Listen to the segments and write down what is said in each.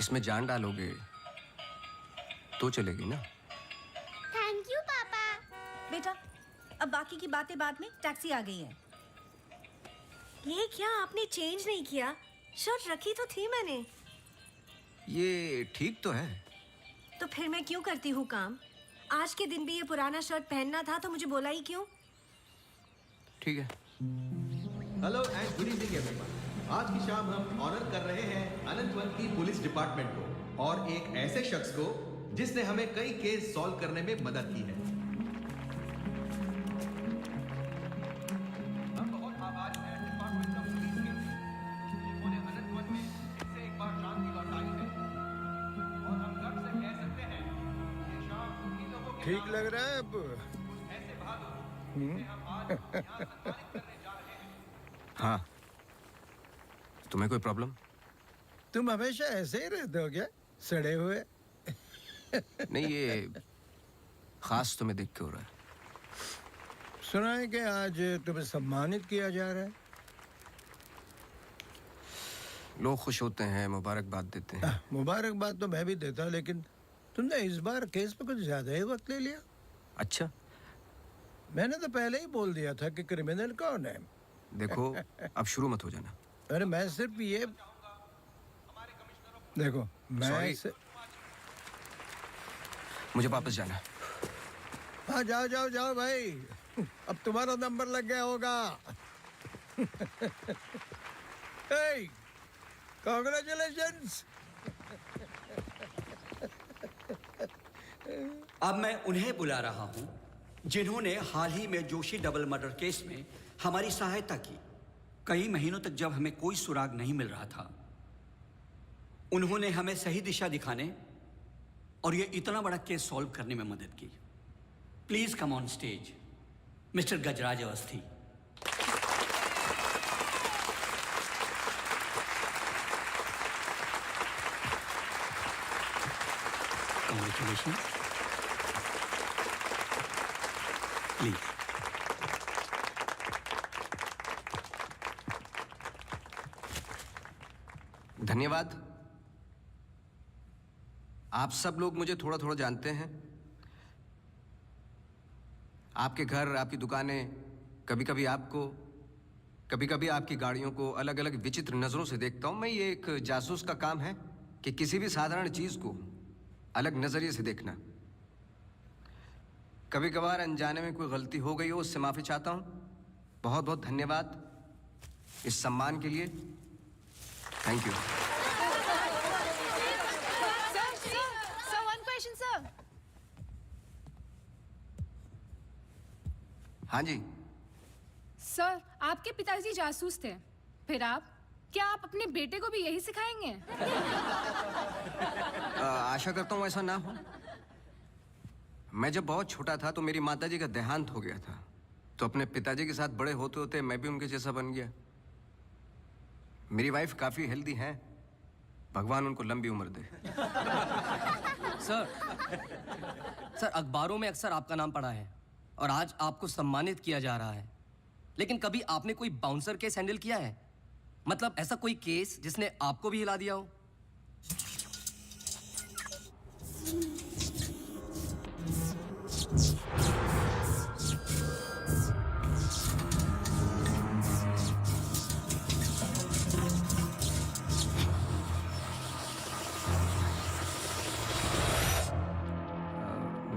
इसमें जान डालोगे तो चलेगी ना। थैंक यू पापा। बेटा, अब बाकी की बातें बाद में, टैक्सी आ गई है। ये क्या आपने चेंज नहीं किया? शर्ट रखी तो थी मैंने। ये ठीक तो है। तो फिर मैं क्यों करती हूँ काम? आज के दिन भी ये पुराना शर्ट पहनना था तो मुझे बोला ही क्यों? ठीक है। Hello and good evening everyone. आज की शाम हम ऑनर कर रहे हैं अनंतवन की पुलिस डिपार्टमेंट को और एक ऐसे शख्स को जिसने हमें कई केस सॉल्व करने में मदद की है। हम बहुत आभारी हैं डिपार्टमेंट ऑफ पुलिस के, जिन्होंने अनंतवन में फिर से एक बार शांति लौटाई है और हम गर्व से कह सकते हैं कि शाम उन्हीं लोगों के ठीक लग रहा है अब? कुछ ऐसे बहादुर जिन्हें हम आज यहाँ सम्मानित करने जा रहे हैं। हाँ, तुम्हें कोई प्रॉब्लम? तुम हमेशा ऐसे ही रहते हो क्या, सड़े हुए? नहीं, ये खास तुम्हें देख के हो रहा है। सुना है कि आज तुम्हें सम्मानित किया जा रहा है। लोग खुश होते हैं, मुबारकबाद देते हैं। मुबारकबाद तो मैं भी देता, लेकिन तुमने इस बार केस पे कुछ ज्यादा ही वक्त ले लिया। अच्छा, मैंने तो पहले ही बोल दिया था कि क्रिमिनल कौन है। देखो अब शुरू मत हो जाना। अरे मैं सिर्फ ये देखो, मैं Sorry. मुझे वापस जाना है। हाँ, जाओ जाओ जाओ भाई, अब तुम्हारा नंबर लग गया होगा। hey, congratulations! अब मैं उन्हें बुला रहा हूं जिन्होंने हाल ही में जोशी डबल मर्डर केस में हमारी सहायता की। कई महीनों तक जब हमें कोई सुराग नहीं मिल रहा था, उन्होंने हमें सही दिशा दिखाने और ये इतना बड़ा केस सॉल्व करने में मदद की। Please come on stage mister Gajraj Awasthi. Congratulations. Please. धन्यवाद। आप सब लोग मुझे थोड़ा थोड़ा जानते हैं। आपके घर, आपकी दुकानें, कभी कभी आपको, कभी कभी आपकी गाड़ियों को अलग अलग विचित्र नज़रों से देखता हूं। मैं, ये एक जासूस का काम है कि किसी भी साधारण चीज़ को अलग नज़रिए से देखना। कभी कभार अनजाने में कोई गलती हो गई हो, उससे माफ़ी चाहता हूं। बहुत बहुत धन्यवाद इस सम्मान के लिए। Thank you. Sir, one question, sir. हाँ जी। सर, आपके पिताजी जासूस थे, फिर आप? क्या आप अपने बेटे को भी यही सिखाएंगे? आशा करता हूँ ऐसा ना हो। मैं जब बहुत छोटा था तो मेरी माताजी का देहांत हो गया था, तो अपने पिताजी के साथ बड़े होते होते मैं भी उनके जैसा बन गया। मेरी वाइफ काफ़ी हेल्दी है, भगवान उनको लंबी उम्र दे। सर अखबारों में अक्सर आपका नाम पड़ा है और आज आपको सम्मानित किया जा रहा है, लेकिन कभी आपने कोई बाउंसर केस हैंडल किया है? मतलब ऐसा कोई केस जिसने आपको भी हिला दिया हो?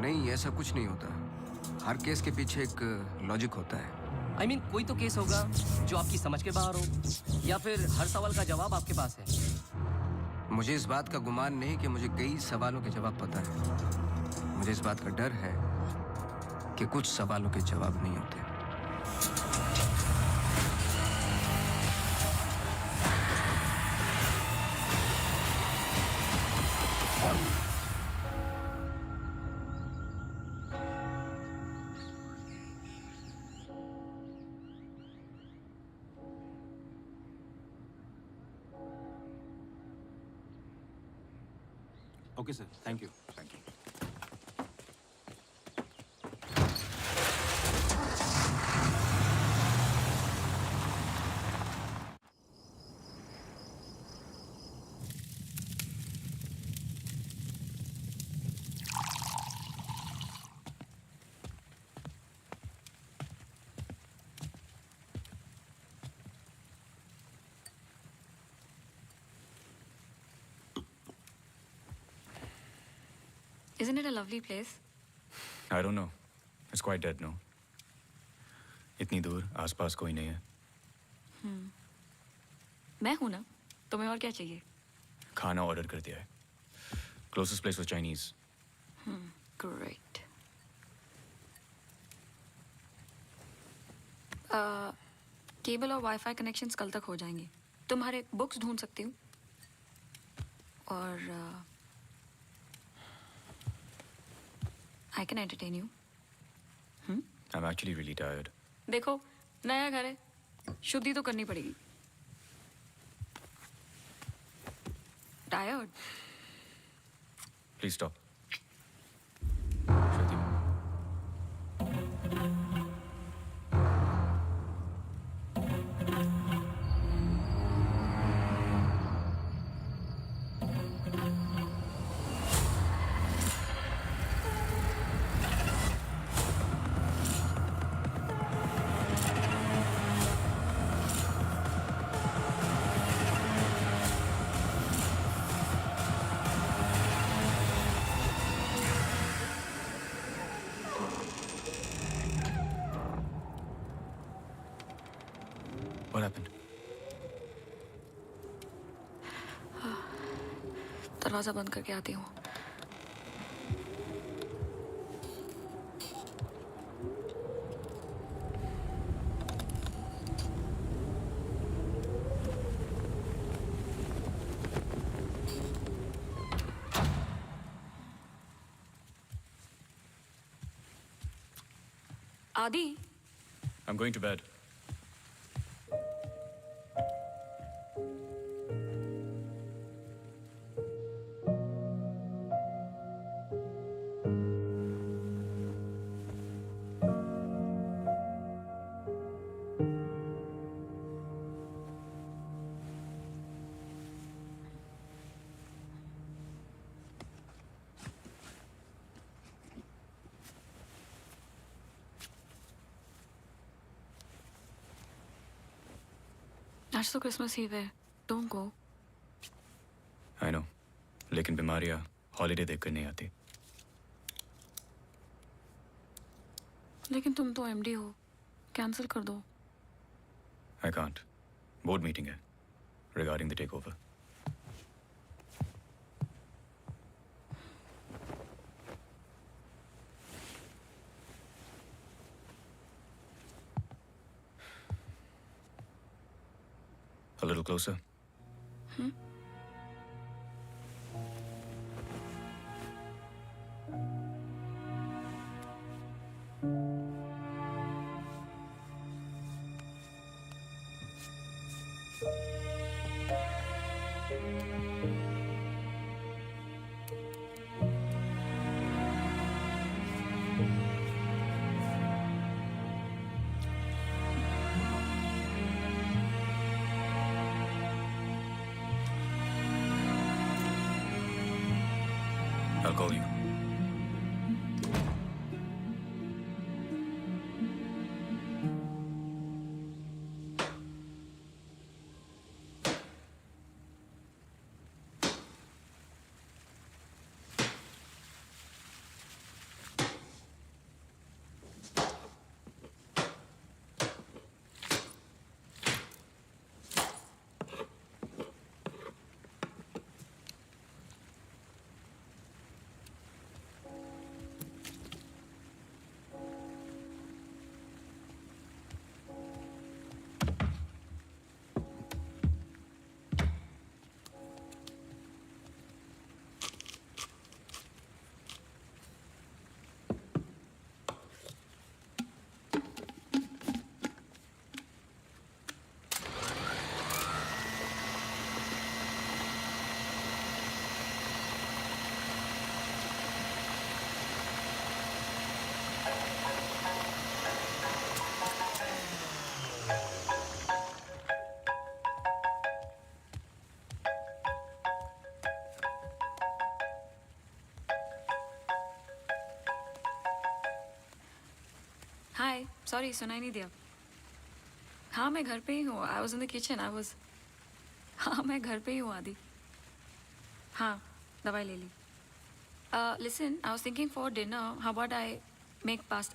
नहीं, ऐसा कुछ नहीं होता। हर केस के पीछे एक लॉजिक होता है। I mean, कोई तो केस होगा जो आपकी समझ के बाहर हो, या फिर हर सवाल का जवाब आपके पास है। मुझे इस बात का गुमान नहीं कि मुझे कई सवालों के जवाब पता है। मुझे इस बात का डर है कि कुछ सवालों के जवाब नहीं होते। Okay, sir. Thank you. Thank you. Isn't it a lovely place? I don't know. It's quite dead, no? इतनी दूर आसपास कोई नहीं है. मैं हूं ना. तुम्हें और क्या चाहिए? खाना ऑर्डर कर दिया है. Closest place was Chinese. Great. Cable और वाईफाई कनेक्शंस कल तक हो जाएंगे. तुम्हारे बुक्स ढूंढ सकती हूँ. और I can entertain you. I'm actually really tired. देखो, नया घर है. शुद्धि तो करनी पड़ेगी. Tired? Please stop. Shruti. What happened? दरवाजा बंद करके आती हूँ. आदि. I'm going to bed. आज तो क्रिसमस ईव है. Don't go. I know. लेकिन बीमारियां हॉलीडे देखकर नहीं आती. लेकिन तुम तो एमडी हो. कैंसिल कर दो. I can't. Board meeting है regarding the takeover. A little closer. I'll call you. Hi. Sorry, सुनाई नहीं दिया. हाँ, मैं घर पे ही हूँ. I was in the kitchen. हाँ, मैं घर पे ही हूँ आदि. हाँ, दवाई ले ली. Listen, I was thinking for dinner, how about I make pasta?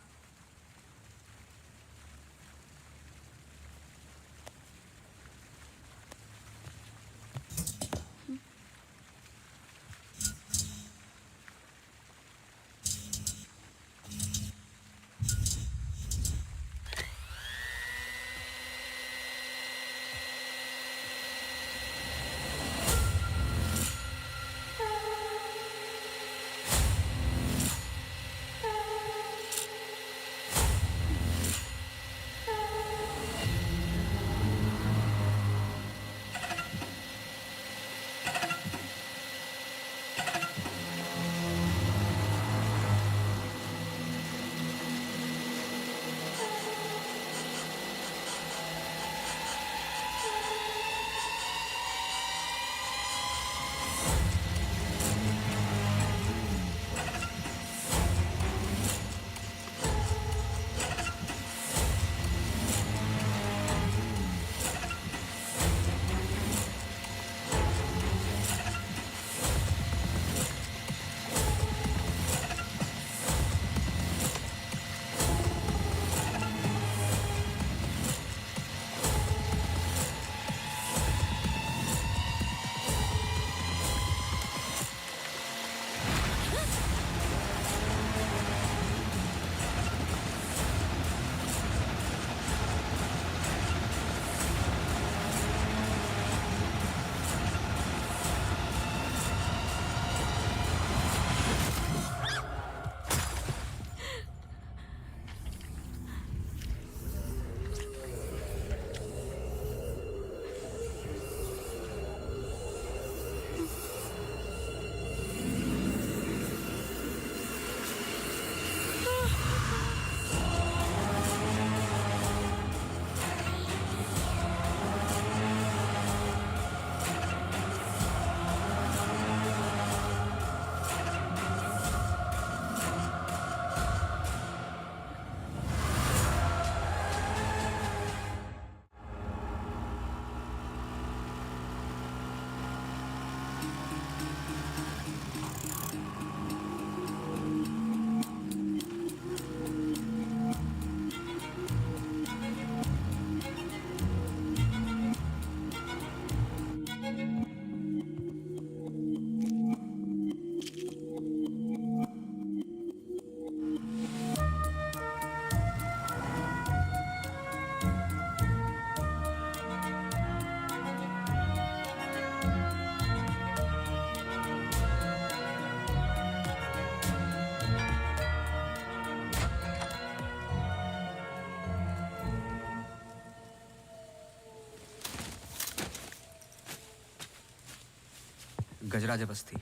गजराज बस्ती।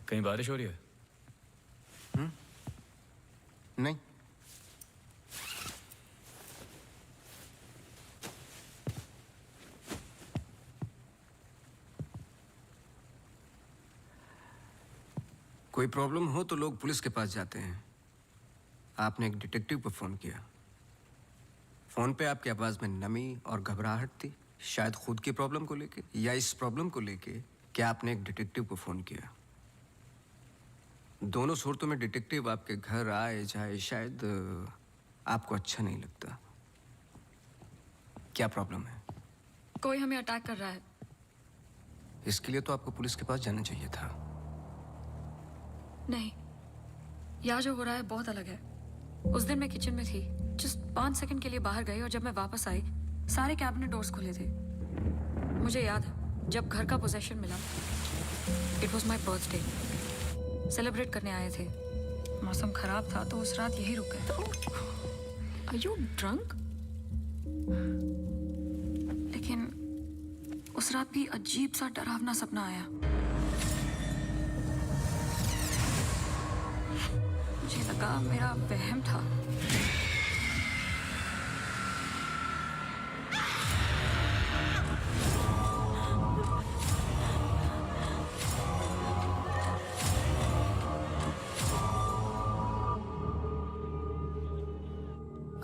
कहीं बारिश हो रही है? नहीं। कोई प्रॉब्लम हो तो लोग पुलिस के पास जाते हैं। आपने एक डिटेक्टिव को फोन किया। फोन पे आपकी आवाज में नमी और घबराहट थी, शायद खुद की प्रॉब्लम को लेके या इस प्रॉब्लम को लेके कि आपने एक डिटेक्टिव को फोन किया। दोनों सूरतों में डिटेक्टिव आपके घर आए जाए शायद आपको अच्छा नहीं लगता। क्या प्रॉब्लम है? कोई हमें अटैक कर रहा है। इसके लिए तो आपको पुलिस के पास जाना चाहिए था। नहीं, यहाँ जो हो रहा है बहुत अलग है। उस दिन मैं किचन में थी, जस्ट 5 सेकंड के लिए बाहर गई और जब मैं वापस आई सारे कैबिनेट डोर्स खुले थे। मुझे याद है जब घर का पोजेशन मिला, it was my birthday, celebrate करने आए थे। मौसम खराब था तो उस रात यही रुक गए। Are you drunk? लेकिन उस रात भी अजीब सा डरावना सपना आया। मुझे लगा मेरा वहम था।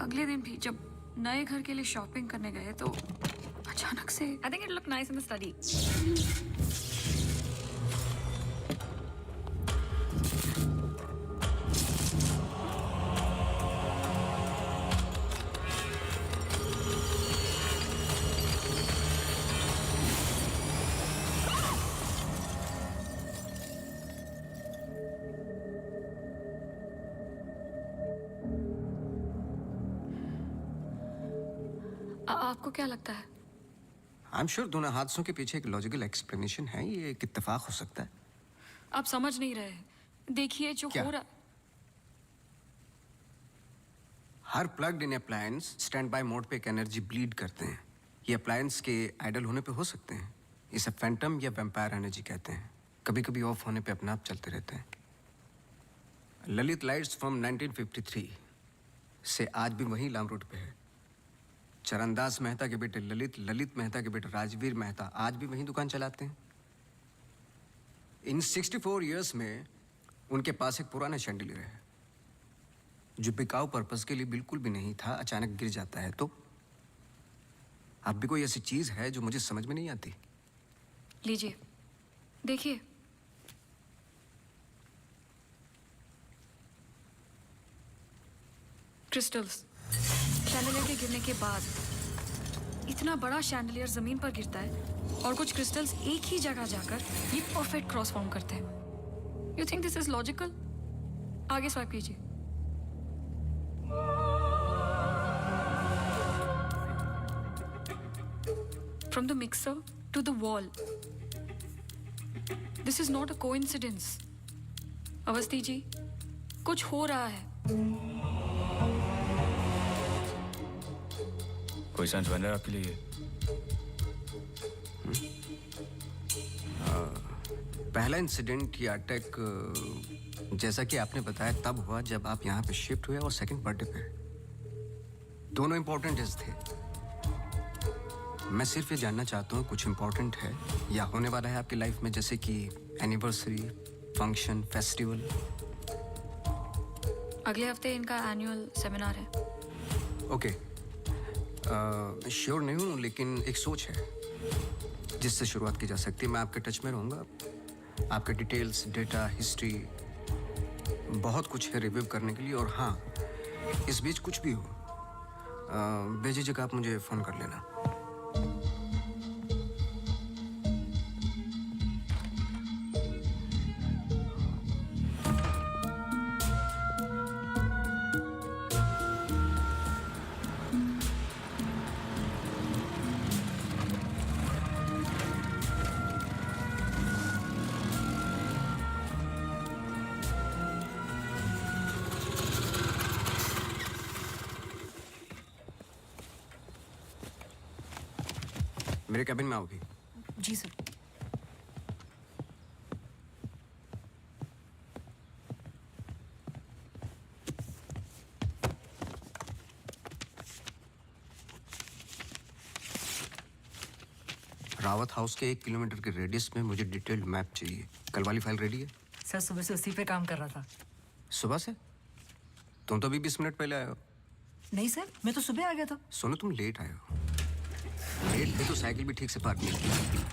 अगले दिन भी जब नए घर के लिए शॉपिंग करने गए तो अचानक से I think it look nice in the study. आपको क्या लगता है? आई एम श्योर दोनों हादसों के पीछे एक लॉजिकल एक्सप्लेनेशन है। ये एक इत्तेफाक हो सकता है। आप समझ नहीं रहे। देखिए जो क्या? हो रहा। हर plugged in appliance standby mode पे एक एनर्जी ब्लीड करते हैं। ये अप्लायंस के आइडल होने पे हो सकते हैं। इसे फैंटम या वैम्पायर एनर्जी कहते हैं। कभी कभी ऑफ होने पे अपने आप चलते रहते हैं। ललित लाइट्स फ्रॉम 1953 से आज भी वही लाम रोड पे है। चरणदास मेहता के बेटे ललित, ललित मेहता के बेटे राजवीर मेहता आज भी वही दुकान चलाते हैं। इन 64 इयर्स में उनके पास एक पुराना शैंडिलियर है जो बिकाऊ पर्पस के लिए बिल्कुल भी नहीं था। अचानक गिर जाता है तो अब भी कोई ऐसी चीज है जो मुझे समझ में नहीं आती। लीजिए देखिए। क्रिस्टल्स। शैंडलियर के गिरने के बाद इतना बड़ा शैंडलियर जमीन पर गिरता है और कुछ क्रिस्टल्स एक ही जगह जाकर ये परफेक्ट क्रॉस फॉर्म करते हैं। You think this is logical? आगे स्वाइप कीजिए। From the mixer to the wall. This is not a coincidence. Awasthi ji, कुछ हो रहा है। कोई सेंस बन रहा है आपके लिए? पहला इंसिडेंट या अटैक जैसा कि आपने बताया तब हुआ जब आप यहाँ पे शिफ्ट हुए और सेकंड बर्थडे पे। दोनों इंपॉर्टेंट डेज थे। मैं सिर्फ ये जानना चाहता हूँ कुछ इंपॉर्टेंट है या होने वाला है आपकी लाइफ में, जैसे कि एनिवर्सरी, फंक्शन, फेस्टिवल। अगले हफ्ते इनका एनुअल सेमिनार है। ओके, श्योर नहीं हूँ लेकिन एक सोच है जिससे शुरुआत की जा सकती है। मैं आपके टच में रहूँगा। आपके डिटेल्स, डेटा, हिस्ट्री, बहुत कुछ है रिव्यू करने के लिए। और हाँ, इस बीच कुछ भी हो बेझिझक आप मुझे फ़ोन कर लेना। मेरे कैबिन में आओगी? जी सर। रावत हाउस के 1 किलोमीटर के रेडियस में मुझे डिटेल्ड मैप चाहिए। कल वाली फाइल रेडी है? सर सुबह से उसी पे काम कर रहा था। सुबह से? तुम तो अभी 20 मिनट पहले आए हो। नहीं सर, मैं तो सुबह आ गया था। सुनो, तुम लेट आए हो। लेट थे तो साइकिल भी ठीक से पार्क नहीं की।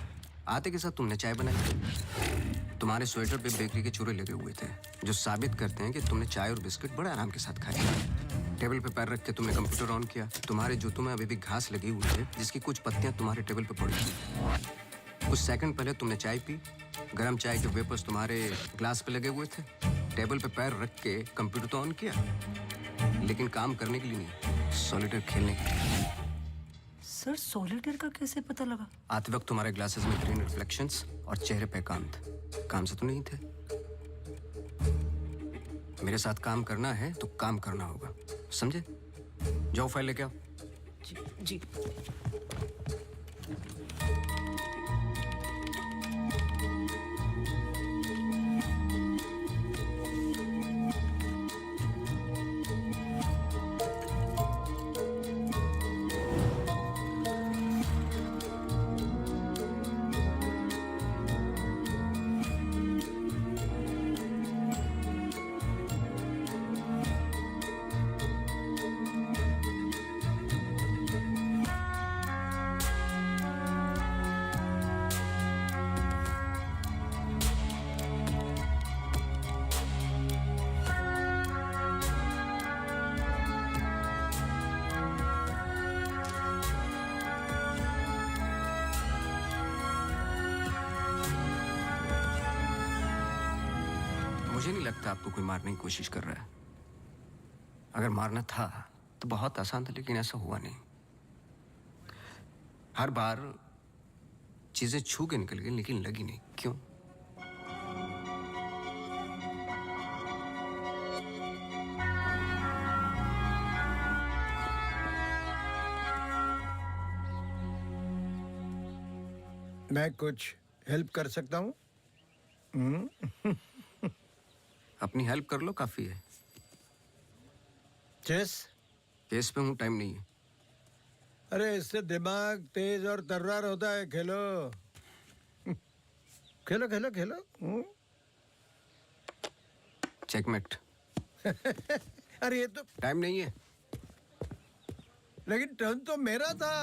आते के साथ तुमने चाय बनाई। तुम्हारे स्वेटर पे बेकरी के चूरे लगे हुए थे जो साबित करते हैं कि तुमने चाय और बिस्किट बड़े आराम के साथ खाए। टेबल पे पैर रख के तुमने कंप्यूटर ऑन किया। तुम्हारे जूतों में अभी भी घास लगी हुई है जिसकी कुछ पत्तियां तुम्हारे टेबल पे पड़ी थी। कुछ सेकंड पहले तुमने चाय पी। गर्म चाय के वेपर्स तुम्हारे ग्लास पे लगे हुए थे। टेबल पे पैर रख के कंप्यूटर तो ऑन किया, लेकिन काम करने के लिए नहीं, सॉलिटेयर खेलने के लिए। सर सॉलिटेयर का कैसे पता लगा? आते वक्त तुम्हारे ग्लासेस में ग्रीन रिफ्लेक्शंस और चेहरे पे एकांत। काम से तो नहीं थे। मेरे साथ काम करना है तो काम करना होगा, समझे? जाओ फाइल लेके आओ। जी। मुझे नहीं लगता आपको कोई मारने की कोशिश कर रहा है। अगर मारना था तो बहुत आसान था, लेकिन ऐसा हुआ नहीं। हर बार चीजें छू के निकल गई, लेकिन लगी नहीं। क्यों? मैं कुछ हेल्प कर सकता हूँ? अपनी हेल्प कर लो, काफी है। चेस? केस पे हूँ, टाइम नहीं है। अरे इससे दिमाग तेज और तर्रार होता है। खेलो खेलो खेलो खेलो। चेकमेट। अरे ये तो टाइम नहीं है। लेकिन टर्न तो मेरा था।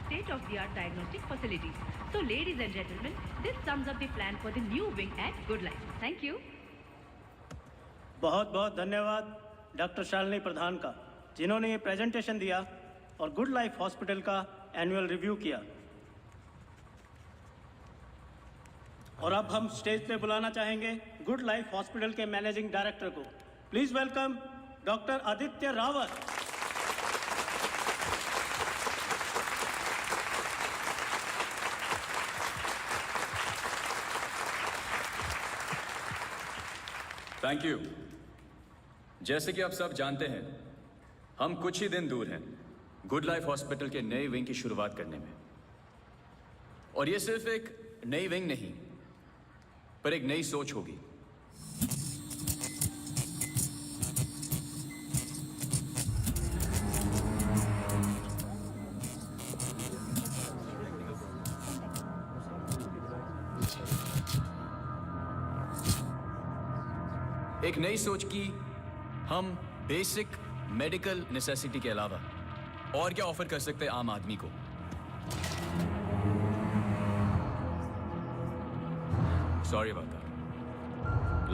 state-of-the-art diagnostic facilities. So, ladies and gentlemen, this sums up the plan for the new wing at Good Life. Thank you. बहुत बहुत धन्यवाद डॉक्टर शालिनी प्रधान का, जिन्होंने ये प्रेजेंटेशन दिया और गुड लाइफ हॉस्पिटल का एनुअल रिव्यू किया। और अब हम स्टेज पे बुलाना चाहेंगे गुड लाइफ हॉस्पिटल के मैनेजिंग डायरेक्टर को। Please welcome doctor Aditya Rawat. Thank you. जैसे कि आप सब जानते हैं, हम कुछ ही दिन दूर हैं गुड लाइफ हॉस्पिटल के नए विंग की शुरुआत करने में। और ये सिर्फ एक नई विंग नहीं, पर एक नई सोच होगी। एक नई सोच की हम बेसिक मेडिकल नेसेसिटी के अलावा और क्या ऑफर कर सकते हैं आम आदमी को। Sorry about that.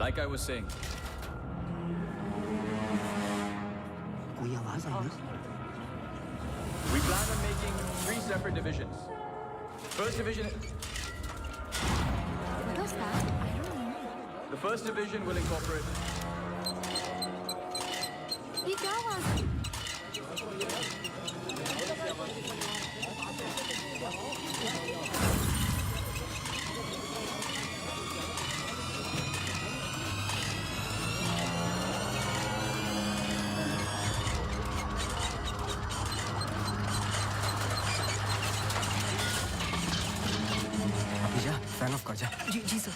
Like I was saying. कोई आवाज आई ना? We plan on making 3 separate divisions. First division. What was that? I don't know. The first division will incorporate. ये क्या आवाज है? अभी जा, फैन ऑफ कर जा। जी जी सर।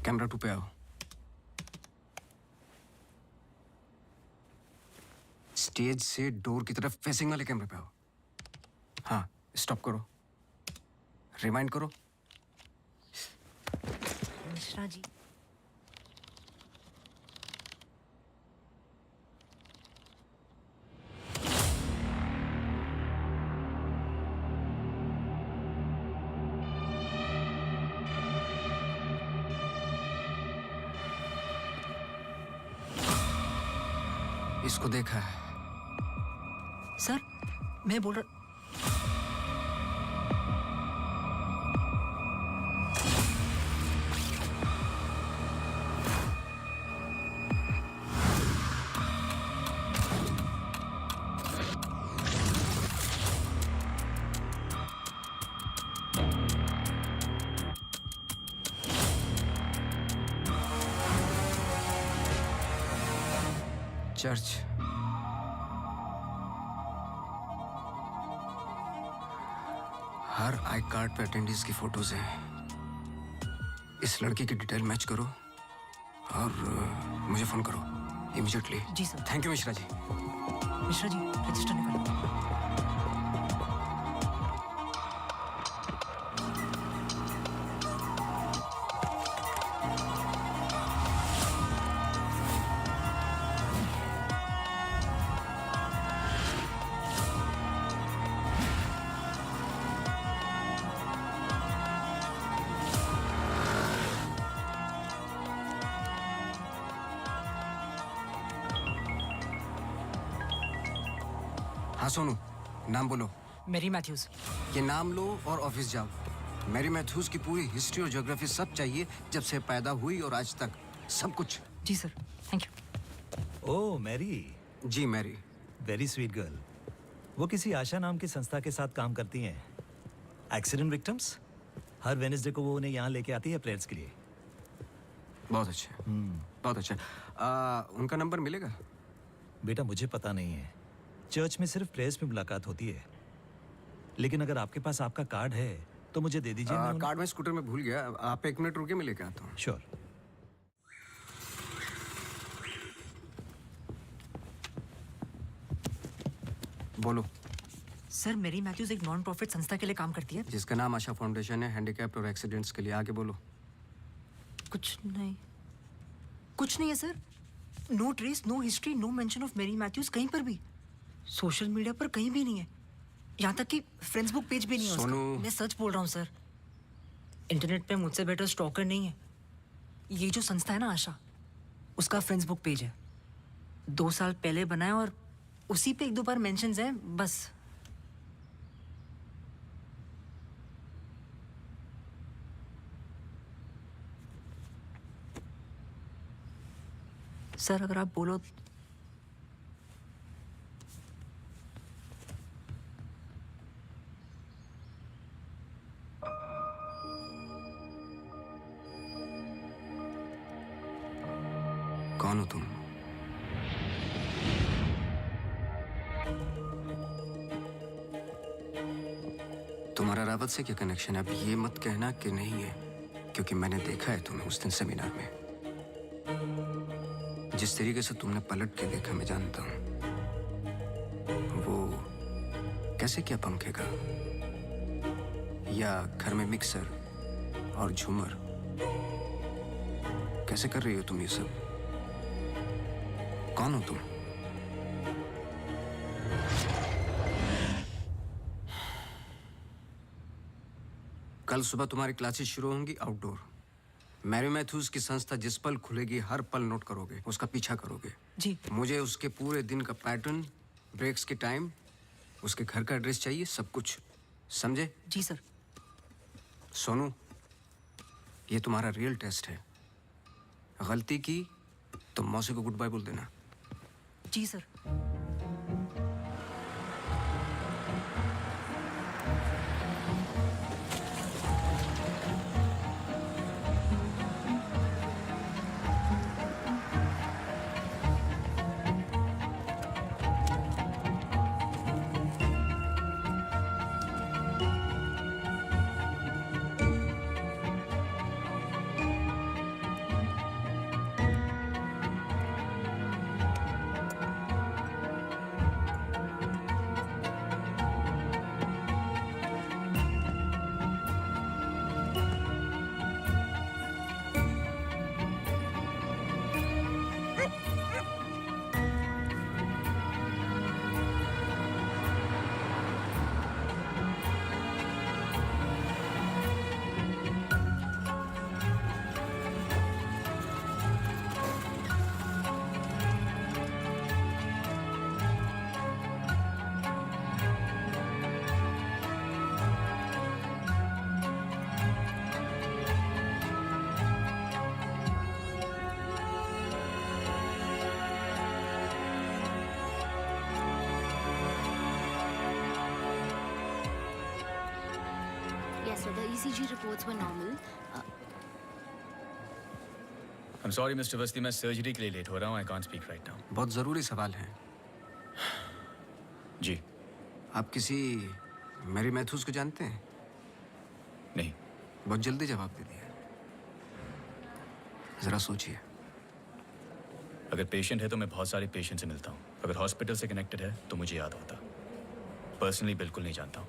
कैमरा 2 पे आओ। स्टेज से डोर की तरफ फेसिंग वाले कैमरे पे आओ। हाँ, स्टॉप करो, रिवाइंड करो। मिश्रा जी, इसको देखा है। सर मैं बोल रहा चर्च। हर आई कार्ड पे अटेंडेंस की फोटोज हैं। इस लड़की की डिटेल मैच करो और मुझे फोन करो इमीडिएटली। जी sir. Thank you Mishra ji. Mishra ji register निकालो। हाँ सोनू, नाम बोलो। Mary Matthews. ये नाम लो और ऑफिस जाओ। मैरी मैथ्यूज की पूरी हिस्ट्री और ज्योग्राफी सब चाहिए, जब से पैदा हुई और आज तक सब कुछ। जी sir, thank you. Oh Mary. जी मैरी। Very sweet girl. वो किसी आशा नाम की संस्था के साथ काम करती हैं। Accident victims. हर वेडनेसडे को वो उन्हें यहाँ लेके आती है प्रेयर्स के लिए। बहुत अच्छा। बहुत अच्छा। उनका नंबर मिलेगा? बेटा मुझे पता नहीं है, चर्च में सिर्फ प्रेयर्स में मुलाकात होती है। लेकिन अगर आपके पास आपका कार्ड है तो मुझे दे दीजिए। कार्ड मैं स्कूटर में भूल गया। आप 1 मिनट रुके, मैं लेके आता हूँ। श्योर। बोलो। सर मैरी मैथ्यूज एक नॉन प्रॉफिट संस्था के लिए काम करती है जिसका नाम आशा फाउंडेशन है, हैंडीकैप्ड और एक्सीडेंट्स के लिए। आगे बोलो। कुछ नहीं, कुछ नहीं है sir. No trace, no history, no mention of Mary Matthews कहीं पर भी। सोशल मीडिया पर कहीं भी नहीं है, यहाँ तक कि फ्रेंड्स बुक पेज भी नहीं है उसका। मैं सच बोल रहा हूँ सर। इंटरनेट पे मुझसे बेटर स्टॉकर नहीं है। ये जो संस्था है ना आशा, उसका फ्रेंड्स बुक पेज है। 2 साल पहले बनाया और उसी पे 1-2 बार मेंशंस हैं बस। सर अगर आप बोलो। कौन हो तुम? तुम्हारा रावत से क्या कनेक्शन है? अब ये मत कहना कि नहीं है, क्योंकि मैंने देखा है तुम्हें उस दिन सेमिनार में। जिस तरीके से तुमने पलट के देखा मैं जानता हूं। वो कैसे किया पंखे का, या घर में मिक्सर और झूमर? कैसे कर रही हो तुम ये सब? कौन हो तुम? कल सुबह तुम्हारी क्लासेस शुरू होंगी आउटडोर। मैरी मैथ्यूज की संस्था जिस पल खुलेगी हर पल नोट करोगे, उसका पीछा करोगे। जी। मुझे उसके पूरे दिन का पैटर्न, ब्रेक्स के टाइम, उसके घर का एड्रेस चाहिए, सब कुछ। समझे? जी सर। सोनू, ये तुम्हारा रियल टेस्ट है। गलती की तो मौसी को गुड बाय बोल देना। जी sir. So the ECG reports were normal. I'm sorry, Mr. Awasthi, मैं सर्जरी के लिए लेट हो रहा हूँ. I can't speak right now. बहुत ज़रूरी सवाल है. जी. आप किसी मैरी मैथ्यूज को जानते हैं? नहीं. बहुत जल्दी जवाब दे दिया. ज़रा सोचिए. अगर पेशेंट है तो मैं बहुत सारे पेशेंट से मिलता हूँ. अगर हॉस्पिटल से कनेक्टेड है तो मुझे याद होता. पर्सनली बिल्कुल नहीं जानता हूँ.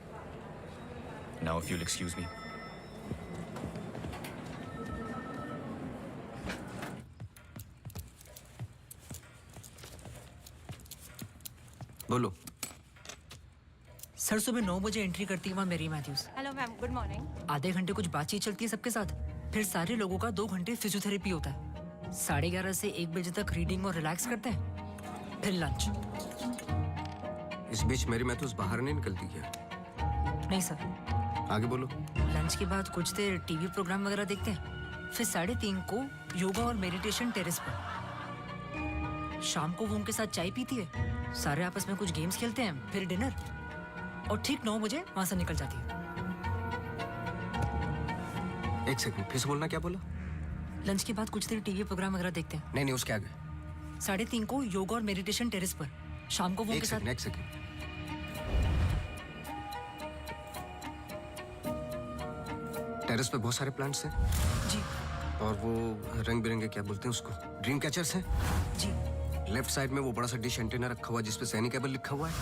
Now if you'll excuse me. बोलो. सर सुबह 9 बजे एंट्री करती है वहाँ Mary Matthews. Hello ma'am, good morning. आधे घंटे कुछ बातचीत चलती है सबके साथ. फिर सारे लोगों का 2 घंटे फिजियोथेरेपी होता है. 11:30 से 1 बजे तक रीडिंग और रिलैक्स करते हैं. फिर लंच. इस बीच मेरी मैथ्यूज बाहर नहीं निकलती क्या? नहीं सर. आगे बोलो. लंच के बाद कुछ देर टीवी प्रोग्राम वगैरह देखते हैं. फिर 3:30 को योगा और मेडिटेशन टेरेस पर. शाम को वो उनके साथ चाय पीती है. सारे आपस में कुछ गेम्स खेलते हैं. फिर डिनर. और ठीक 9 बजे वहां से निकल जाती है. एक सेकंड, फिर से बोलना. क्या बोला? लंच के बाद कुछ देर टीवी प्रोग्राम वगैरह देखते हैं. नहीं, उसके आगे. 3:30 को योगा और मेडिटेशन टेरेस पर. शाम को वो उनके साथ. एक सेकंड. टेरेस पे बहुत सारे प्लांट्स हैं. जी. और वो रंग बिरंगे क्या बोलते हैं उसको, ड्रीम कैचर्स हैं. जी. लेफ्ट साइड में वो बड़ा सा डिश एंटीना रखा हुआ है जिसपे सैनिक केबल लिखा हुआ है.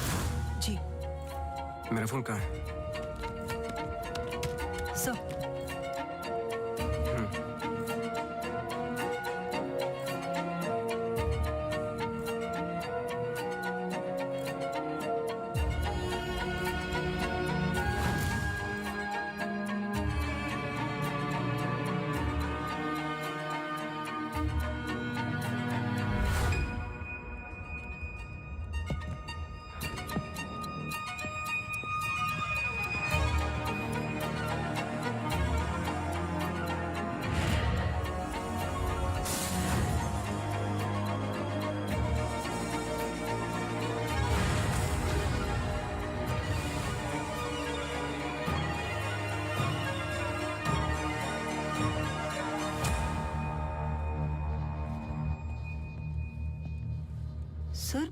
जी. मेरा फोन कहाँ है? Sir. Sir,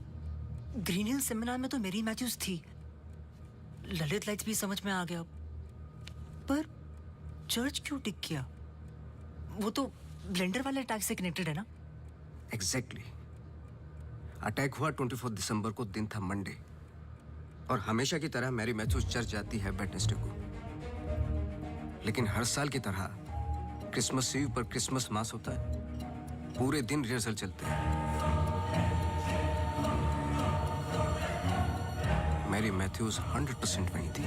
Green Hill seminar में तो मेरी मैथ्यूज थी. ललित लाइट्स भी समझ में आ गया. पर चर्च क्यों टिक किया? वो तो ब्लेंडर वाले अटैक से कनेक्टेड है ना? एग्जैक्टली. अटैक हुआ 24 दिसंबर को. दिन था मंडे. और हमेशा की तरह मैरी मैथ्यूज चर्च जाती है वेडनेसडे को. लेकिन हर साल की तरह क्रिसमस ईव पर क्रिसमस मास होता है. पूरे दिन रिहर्सल चलते हैं. मैरी मैथ्यूज 100% वहीं थी.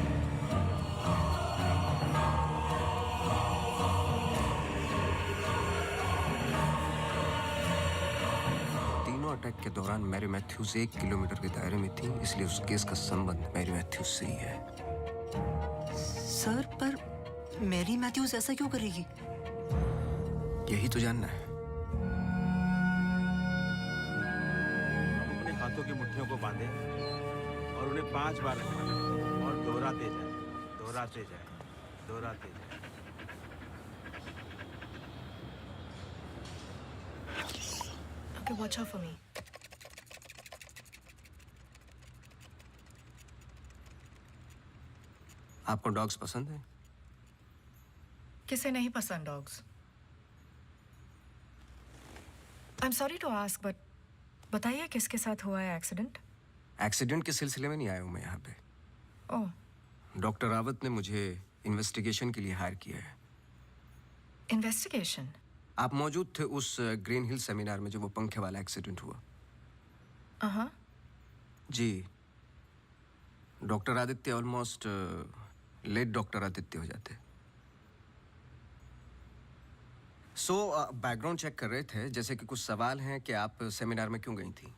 तीनों अटैक के दौरान मैरी मैथ्यूज 1 किलोमीटर के दायरे में थी. इसलिए उस केस का संबंध मैरी मैथ्यूज से ही है. सर, पर मैरी मैथ्यूज ऐसा क्यों करेगी? यही तो जानना है. अपने हाथों की मुट्ठियों को बांधे और उन्हें 5 बार रखना और दोहराते जाए, दोहराते जाए, दोहराते जाए. Okay, watch out for me. आपको डॉग्स पसंद है? किसे नहीं पसंद dogs? I am sorry to ask, but बताइए किसके साथ हुआ है एक्सीडेंट? एक्सीडेंट के सिलसिले में नहीं आया हूं मैं यहाँ पे. ओह. डॉक्टर रावत ने मुझे इन्वेस्टिगेशन के लिए हायर किया है. इन्वेस्टिगेशन? आप मौजूद थे उस ग्रीन हिल सेमिनार में जो वो पंखे वाला एक्सीडेंट हुआ? हाँ. जी. Doctor Aditya almost late doctor Aditya हो जाते. सो बैकग्राउंड चेक कर रहे थे. जैसे कि कुछ सवाल हैं कि आप सेमिनार में क्यों गई थी?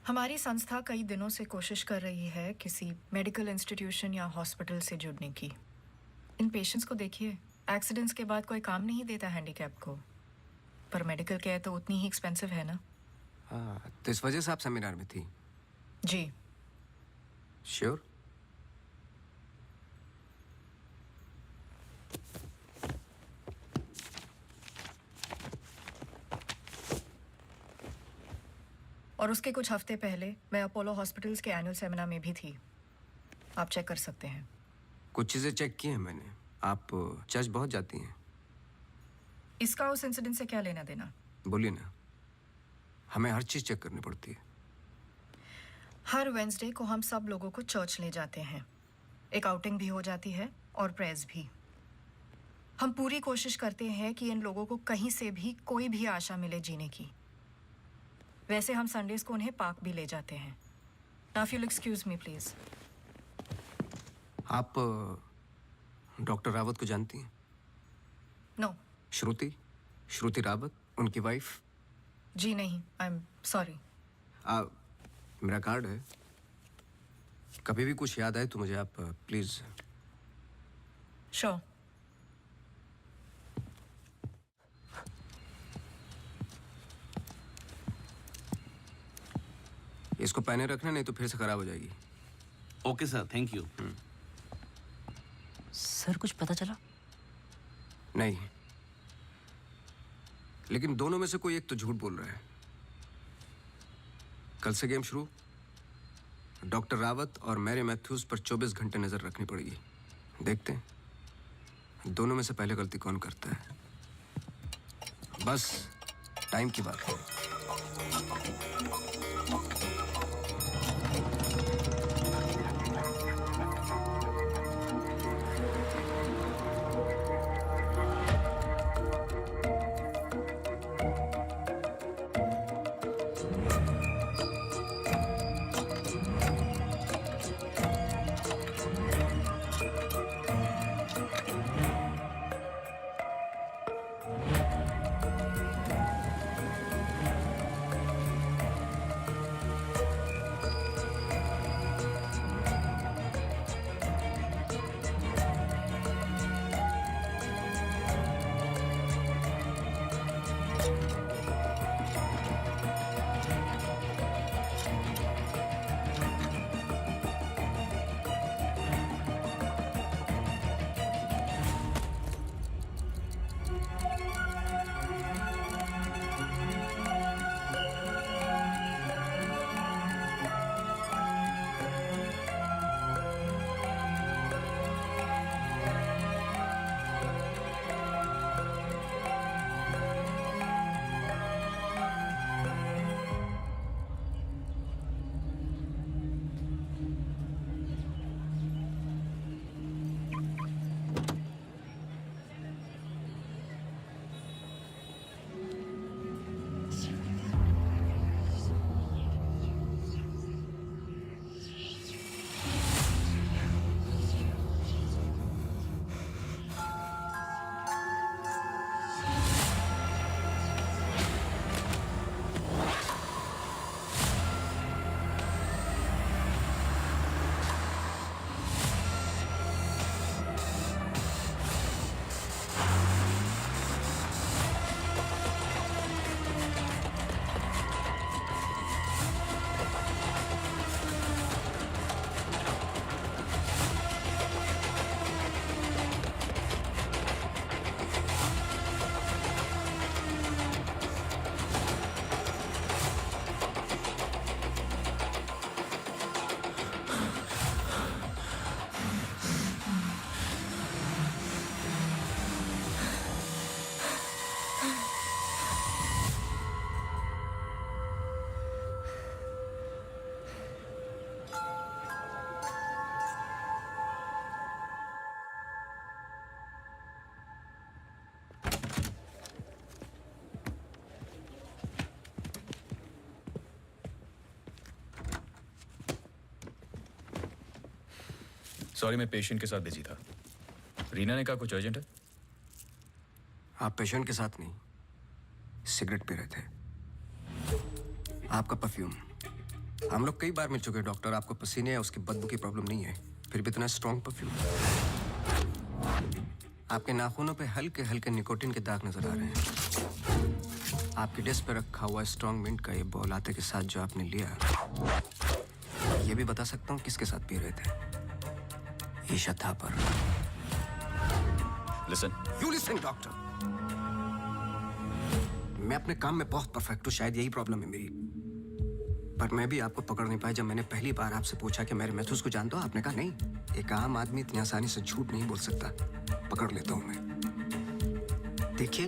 हमारी संस्था कई दिनों से कोशिश कर रही है किसी मेडिकल इंस्टीट्यूशन या हॉस्पिटल से जुड़ने की. इन पेशेंट्स को देखिए, एक्सीडेंट्स के बाद कोई काम नहीं देता हैंडीकैप को. पर मेडिकल केयर तो उतनी ही एक्सपेंसिव है ना. हाँ, तो इस वजह से आप सेमिनार में थी? जी. श्योर? और उसके कुछ हफ्ते पहले मैं अपोलो हॉस्पिटल्स के एनुअल सेमिनार में भी थी। आप चेक कर सकते हैं। कुछ चीज़ें चेक की हैं मैंने। आप चर्च बहुत जाती हैं। इसका उस इंसिडेंट से क्या लेना देना? बोलिए ना, हमें हर चीज़ चेक करनी पड़ती है। हर वेंसडे को हम सब लोगों को चर्च ले जाते हैं। एक आउटिंग भी हो जाती है और प्रेयर्स भी। हम पूरी कोशिश करते हैं कि इन लोगों को कहीं से भी कोई भी आशा मिले जीने की। वैसे हम संडेज को उन्हें पार्क भी ले जाते हैं। Now if you excuse me please. आप डॉक्टर रावत को जानती हैं? नो। श्रुति रावत, उनकी वाइफ? जी नहीं, आई एम सॉरी। मेरा कार्ड है, कभी भी कुछ याद आए तो मुझे आप प्लीज। श्योर। इसको पहने रखना, नहीं तो फिर से खराब हो जाएगी। Okay sir, thank you. Sir कुछ पता चला? नहीं, लेकिन दोनों में से कोई एक तो झूठ बोल रहा है। कल से गेम शुरू। डॉक्टर रावत और मैरी मैथ्यूज पर 24 घंटे नजर रखनी पड़ेगी। देखते हैं दोनों में से पहले गलती कौन करता है। बस टाइम की बात है। सॉरी, मैं पेशेंट के साथ बिजी था। रीना ने कहा कुछ अर्जेंट है। आप पेशेंट के साथ नहीं, सिगरेट पी रहे थे। आपका परफ्यूम, हम लोग कई बार मिल चुके हैं डॉक्टर। आपको पसीने या उसकी बदबू की प्रॉब्लम नहीं है, फिर भी इतना स्ट्रॉन्ग परफ्यूम। आपके नाखूनों पे हल्के हल्के निकोटिन के दाग नजर आ रहे हैं। आपकी डेस्क पे रखा हुआ स्ट्रॉन्ग मिंट का ये बॉल आते के साथ जो आपने लिया, ये भी बता सकता हूँ किसके साथ पी रहे थे। Isha Thapar. Listen. You listen doctor. मैं अपने काम में बहुत परफेक्ट हूँ, शायद यही प्रॉब्लम है मेरी। पर मैं भी आपको पकड़ नहीं पाया जब मैंने पहली बार आपसे पूछा कि मैरी मैथ्यूज को जानते हो। आपने कहा नहीं, एक आम आदमी इतनी आसानी से झूठ नहीं बोल सकता, पकड़ लेता हूं मैं। देखिए,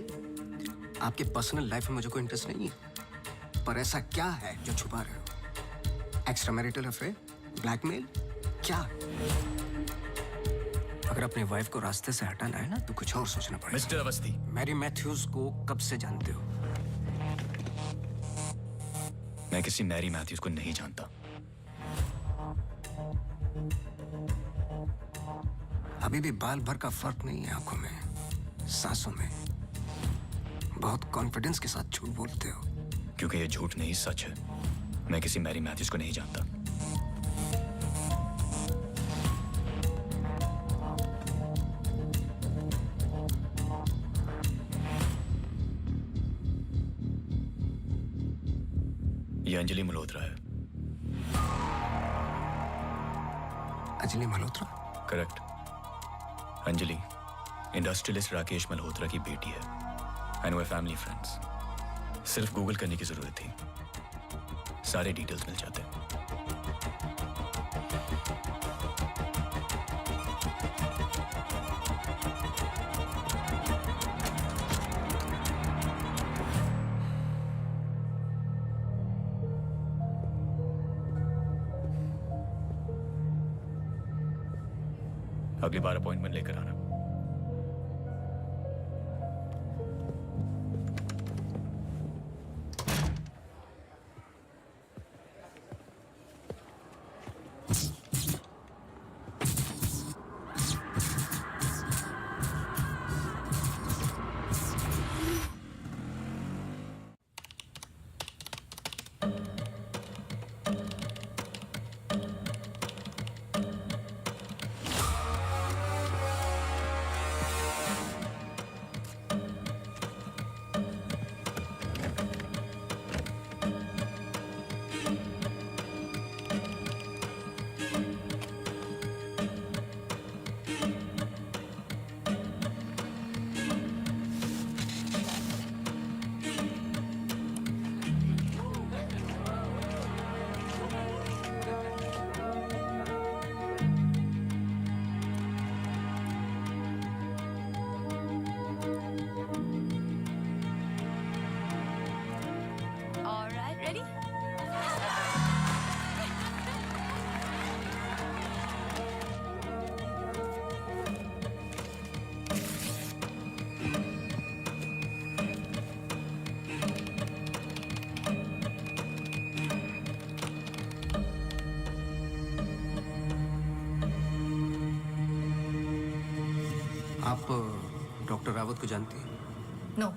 आपके पर्सनल लाइफ में मुझे कोई इंटरेस्ट नहीं है, पर ऐसा क्या है जो छुपा रहे हो? एक्स्ट्रा मैरिटल अफेयर, ब्लैकमेल, क्या? अगर अपनी वाइफ को रास्ते से हटाना है ना तो कुछ और सोचना पड़ेगा। मिस्टर अवस्थी, मैरी मैथ्यूज को कब से जानते हो? मैं किसी मैरी मैथ्यूज को नहीं जानता। अभी भी बाल भर का फर्क नहीं है आंखों में, सांसों में। बहुत कॉन्फिडेंस के साथ झूठ बोलते हो। क्योंकि ये झूठ नहीं, सच है। मैं किसी मैरी मैथ्यूज को नहीं जानता। ये अंजलि मल्होत्रा है। अंजलि मल्होत्रा? करेक्ट। अंजलि इंडस्ट्रियलिस्ट राकेश मल्होत्रा की बेटी है। एंड वे फैमिली फ्रेंड्स। सिर्फ गूगल करने की जरूरत थी, सारे डिटेल्स मिल जाते। अगली बार अपॉइंटमेंट लेकर आना। आप डॉक्टर रावत को जानती हैं? नो।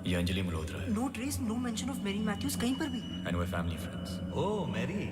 ये अंजलि मल्होत्रा है। No trace, no mention of Mary Matthews कहीं पर भी। एंड वे फैमिली फ्रेंड्स। ओह मैरी,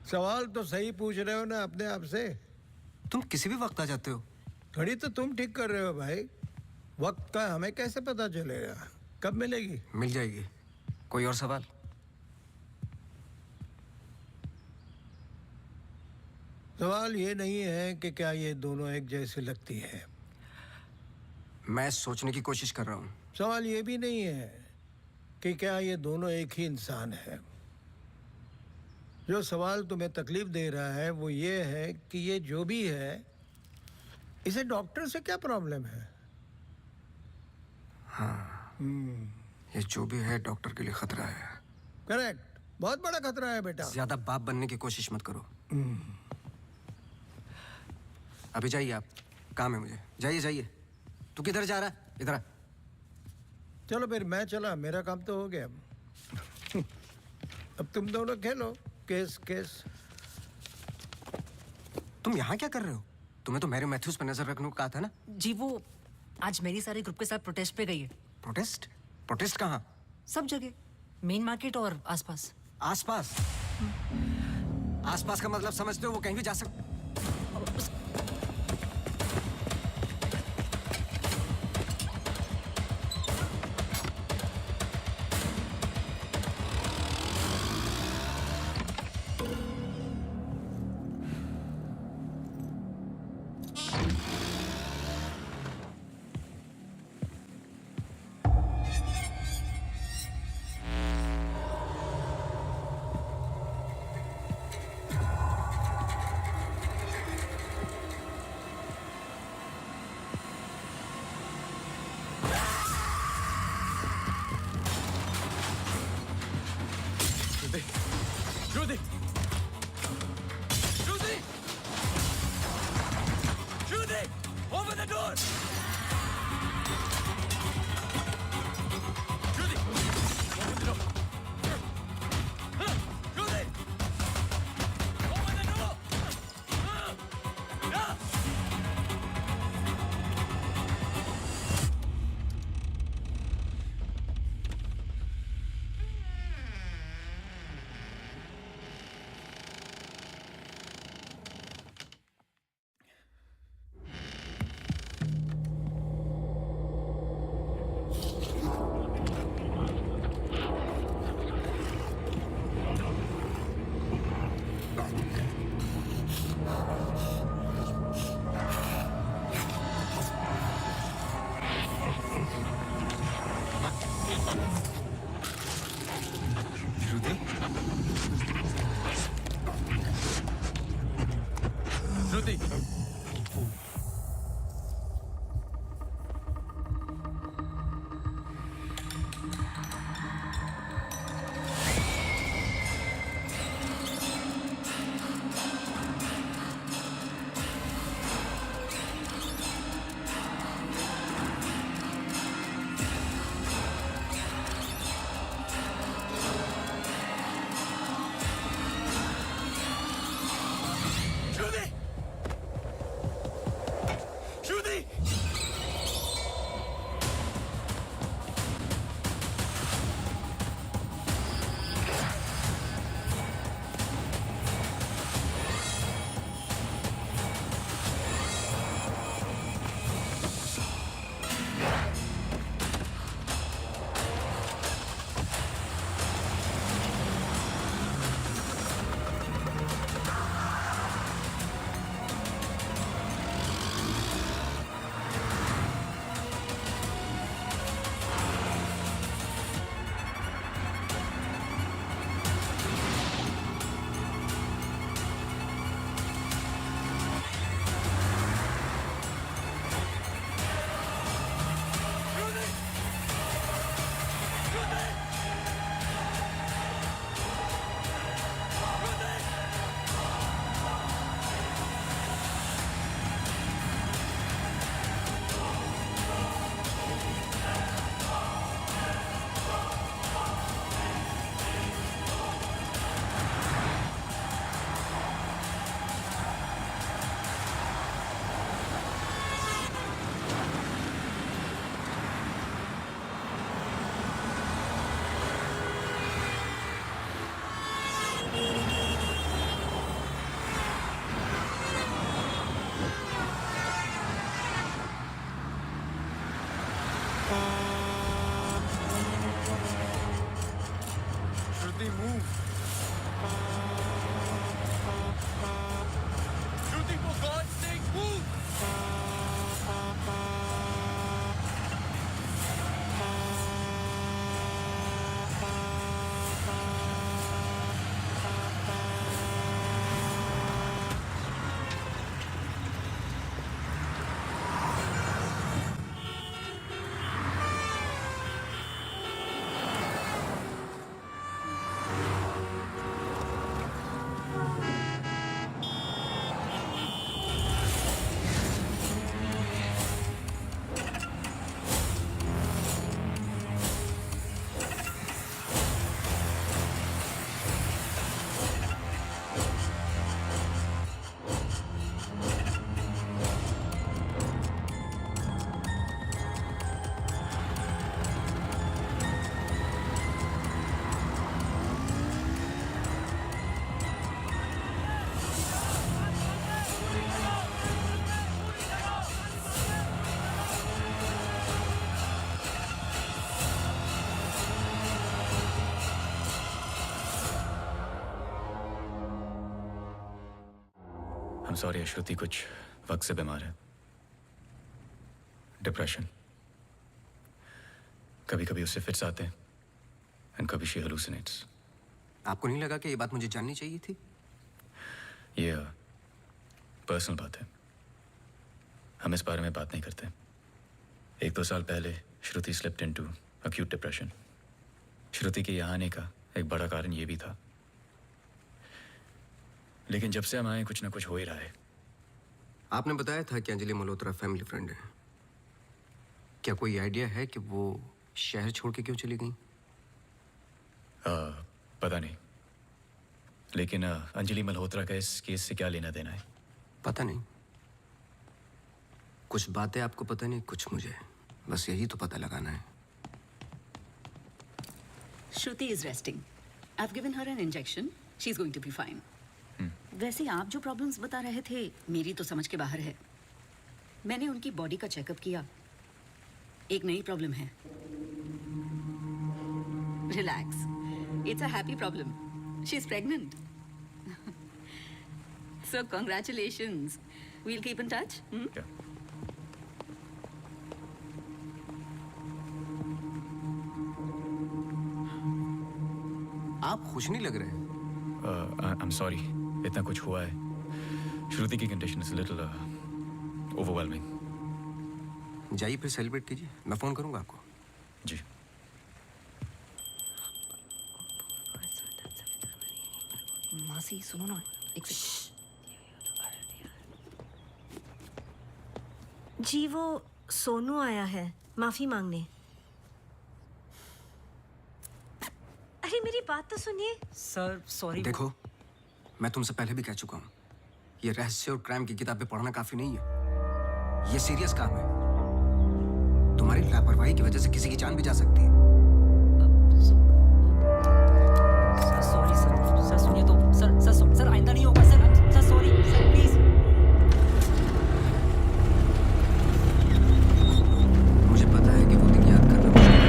सवाल तो सही पूछ रहे हो ना अपने आप से। तुम किसी भी वक्त आ जाते हो। घड़ी तो तुम ठीक कर रहे हो भाई, वक्त का हमें कैसे पता चलेगा? कब मिलेगी? मिल जाएगी। कोई और सवाल? सवाल ये नहीं है कि क्या ये दोनों एक जैसी लगती है। मैं सोचने की कोशिश कर रहा हूँ। सवाल ये भी नहीं है कि क्या ये दोनों एक ही इंसान है। जो सवाल तुम्हें तकलीफ दे रहा है वो ये है कि ये जो भी है, इसे डॉक्टर से क्या प्रॉब्लम है? हाँ, ये जो भी है डॉक्टर के लिए खतरा है। करेक्ट, बहुत बड़ा खतरा है बेटा। ज्यादा बाप बनने की कोशिश मत करो। अभी जाइए, आप काम है मुझे। जाइए जाइए। तू किधर जा रहा है? इधर आ। चलो फिर मैं चला, मेरा काम तो हो गया। अब तुम दोनों खेलो केस केस। तुम यहाँ क्या कर रहे हो? तुम्हें तो मैरी मैथ्यूज पर नजर रखने को कहा था ना? जी वो आज मेरी सारे ग्रुप के साथ प्रोटेस्ट पे गई है। प्रोटेस्ट? प्रोटेस्ट कहाँ? सब जगह, मेन मार्केट और आसपास। आसपास? आसपास का मतलब समझते हो? वो कहीं भी जा सकते। Judy! Judy! Judy! Open the door! Judy! Open the door! Judy! Open the door! Yeah! Shruti? Shruti! Judy! I'm sorry, श्रुति कुछ वक्त से बीमार है। डिप्रेशन। कभी कभी उससे फिट्स आते हैं एंड कभी शी हेलुसिनेट्स। आपको नहीं लगा कि ये बात मुझे जाननी चाहिए थी? ये पर्सनल बात है, हम इस बारे में बात नहीं करते। 1-2 साल पहले श्रुति स्लिप्ड इनटू अक्यूट डिप्रेशन। श्रुति के यहाँ आने का एक बड़ा कारण ये भी था, लेकिन जब से हम आए कुछ ना कुछ हो ही रहा है। आपने बताया था कि अंजलि मल्होत्रा फैमिली फ्रेंड है। क्या कोई आइडिया है कि वो शहर छोड़ के क्यों चली गई? पता नहीं, लेकिन अंजलि मल्होत्रा का इस केस से क्या लेना देना है? पता नहीं। कुछ बातें आपको पता नहीं, कुछ मुझे। बस यही तो पता लगाना है। Shruti is resting. I've given her an injection. She's going to be fine. वैसे आप जो प्रॉब्लम्स बता रहे थे मेरी तो समझ के बाहर है। मैंने उनकी बॉडी का चेकअप किया, एक नई प्रॉब्लम है। Relax, it's a happy problem. She is pregnant. So congratulations. We'll keep in touch. आप खुश नहीं लग रहे। I'm sorry, इतना कुछ हुआ है। श्रुति की कंडीशन इज लिटिल ओवरवेलमिंग। जाइए फिर सेलिब्रेट कीजिए, मैं फोन करूंगा आपको। जी। मासी सुनो ना, एक जी वो सोनू आया है माफी मांगने। अरे मेरी बात तो सुनिए। Sir sorry. देखो, मैं तुमसे पहले भी कह चुका हूँ, ये रहस्य और क्राइम की किताबें पढ़ना काफी नहीं है। ये सीरियस काम है। तुम्हारी लापरवाही की वजह से किसी की जान भी जा सकती है। सॉरी सर, सर सुनिए तो, सर आइंदा नहीं होगा सर सॉरी सर प्लीज। मुझे पता है कि वो दिन याद करना मुश्किल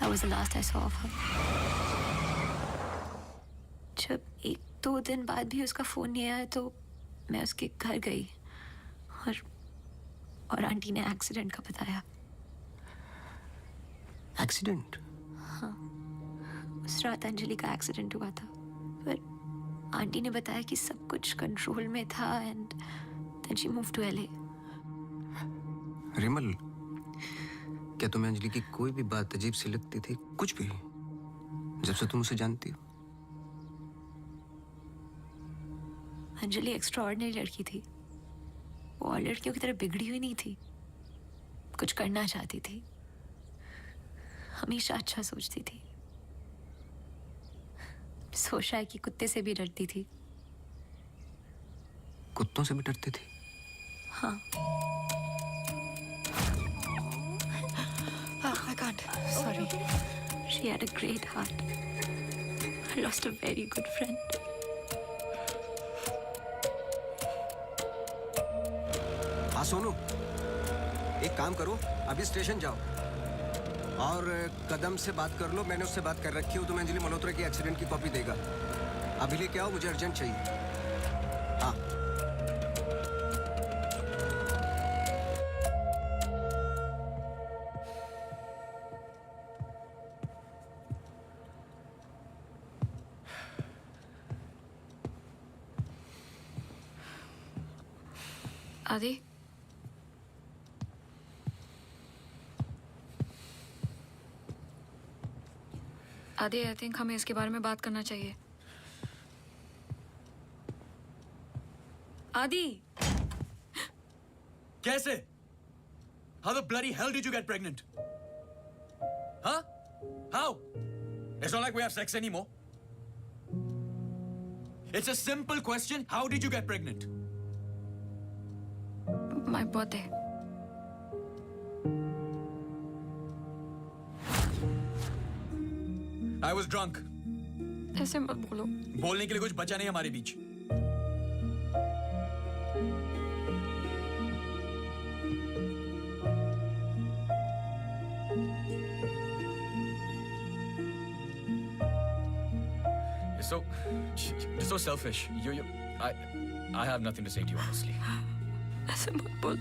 That was the last I saw of her. जब 1-2 दिन बाद भी उसका फोन नहीं आया तो मैं उसके घर गई और आंटी ने एक्सीडेंट का बताया. एक्सीडेंट? हाँ, उस रात अंजलि का एक्सीडेंट हुआ था, पर आंटी ने बताया कि सब कुछ कंट्रोल में था and then she move to LA. Rimal, क्या तुम्हें अंजलि की कोई भी बात अजीब सी लगती थी? कुछ भी, जब से तुम उसे जानती हो? अंजलि एक्स्ट्राऑर्डिनरी लड़की थी. वो और लड़कियों की तरह बिगड़ी हुई नहीं थी. कुछ करना चाहती थी, हमेशा अच्छा सोचती थी. सोचा है कि कुत्ते से भी डरती थी. कुत्तों से भी डरती थी? हाँ. I can't. Sorry. She had a great heart. I lost a very good friend. हाँ सोनू, एक काम करो, अभी स्टेशन जाओ और कदम से बात कर लो. मैंने उससे बात कर रखी है, तुम्हें अंजलि मल्होत्रा की एक्सीडेंट की कॉपी देगा. अभी लेके आओ, मुझे अर्जेंट चाहिए. हाँ. आदि, आदि, आई थिंक हमें इसके बारे में बात करना चाहिए. आदि, कैसे? How the bloody hell did you get pregnant? Huh? How? It's not like we have sex anymore. It's a simple question. How did you get pregnant? My birthday. I was drunk. ऐसे मत बोलो. बोलने के लिए कुछ बचा नहीं हमारे बीच. You're so selfish. I have nothing to say to you, honestly. ऐसे मत बोल.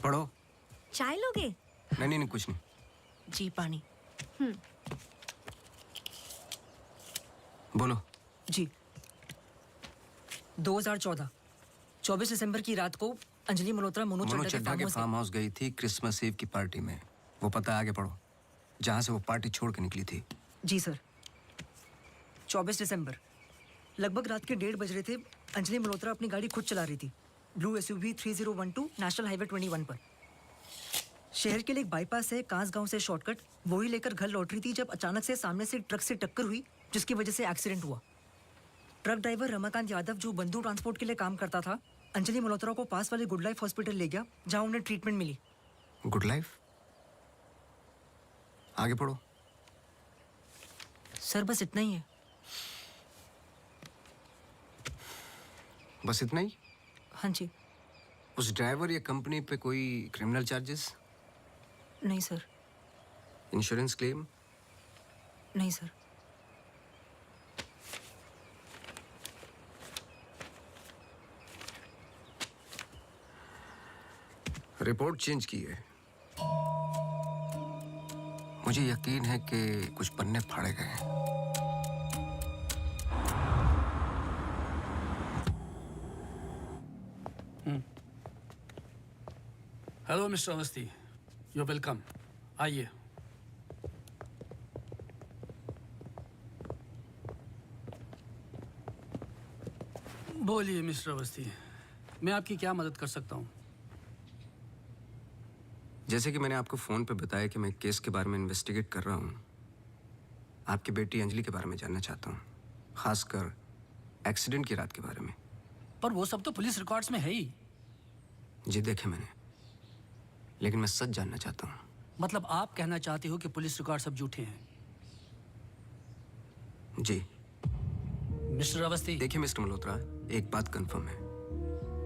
पढ़ो। चाय लोगे? नहीं नहीं नहीं, कुछ नहीं। जी पानी। बोलो। जी 2014 24 दिसंबर की रात को अंजलि मल्होत्रा मोनू मोनू चड्ढा चड्ढा के फार्म हाउस गई थी क्रिसमस ईव की पार्टी में। वो पता है, आगे पढ़ो। जहां से वो पार्टी छोड़ के निकली थी। जी सर। 24 दिसंबर लगभग रात के 1:30 बज रहे थे। अंजलि मल्होत्रा अपनी गाड़ी खुद चला रही थी, ब्लू SUV 3012 नेशनल हाईवे 21 पर। शहर के लिए एक बाईपास है कांस गांव से शॉर्टकट, वही लेकर घर लौट रही थी जब अचानक से सामने से ट्रक से टक्कर हुई, जिसकी वजह से एक्सीडेंट हुआ। ट्रक ड्राइवर रमाकांत यादव, जो बंधु ट्रांसपोर्ट के लिए काम करता था, अंजलि मल्होत्रा को पास वाले गुड लाइफ हॉस्पिटल ले गया, जहां उन्हें ट्रीटमेंट मिली। Good life? आगे पढ़ो। सर बस इतना ही है। बस इतना ही? हाँ जी। उस ड्राइवर या कंपनी पे कोई क्रिमिनल चार्जेस? नहीं सर। Insurance claim? नहीं सर। रिपोर्ट चेंज की है। मुझे यकीन है कि कुछ पन्ने फाड़े गए हैं। Hello mister Awasthi, you welcome. आइए। बोलिए मिस्टर अवस्थी, मैं आपकी क्या मदद कर सकता हूँ? जैसे कि मैंने आपको फोन पे बताया कि मैं एक केस के बारे में इन्वेस्टिगेट कर रहा हूँ। आपकी बेटी अंजलि के बारे में जानना चाहता हूँ, खासकर एक्सीडेंट की रात के बारे में। पर वो सब तो पुलिस रिकॉर्ड्स में है ही। जी देखे मैंने, लेकिन मैं सच जानना चाहता हूँ। मतलब आप कहना चाहते हो कि पुलिस रिकॉर्ड सब झूठे हैं? जी मिस्टर अवस्थी। देखिए मिस्टर मल्होत्रा, एक बात कंफर्म है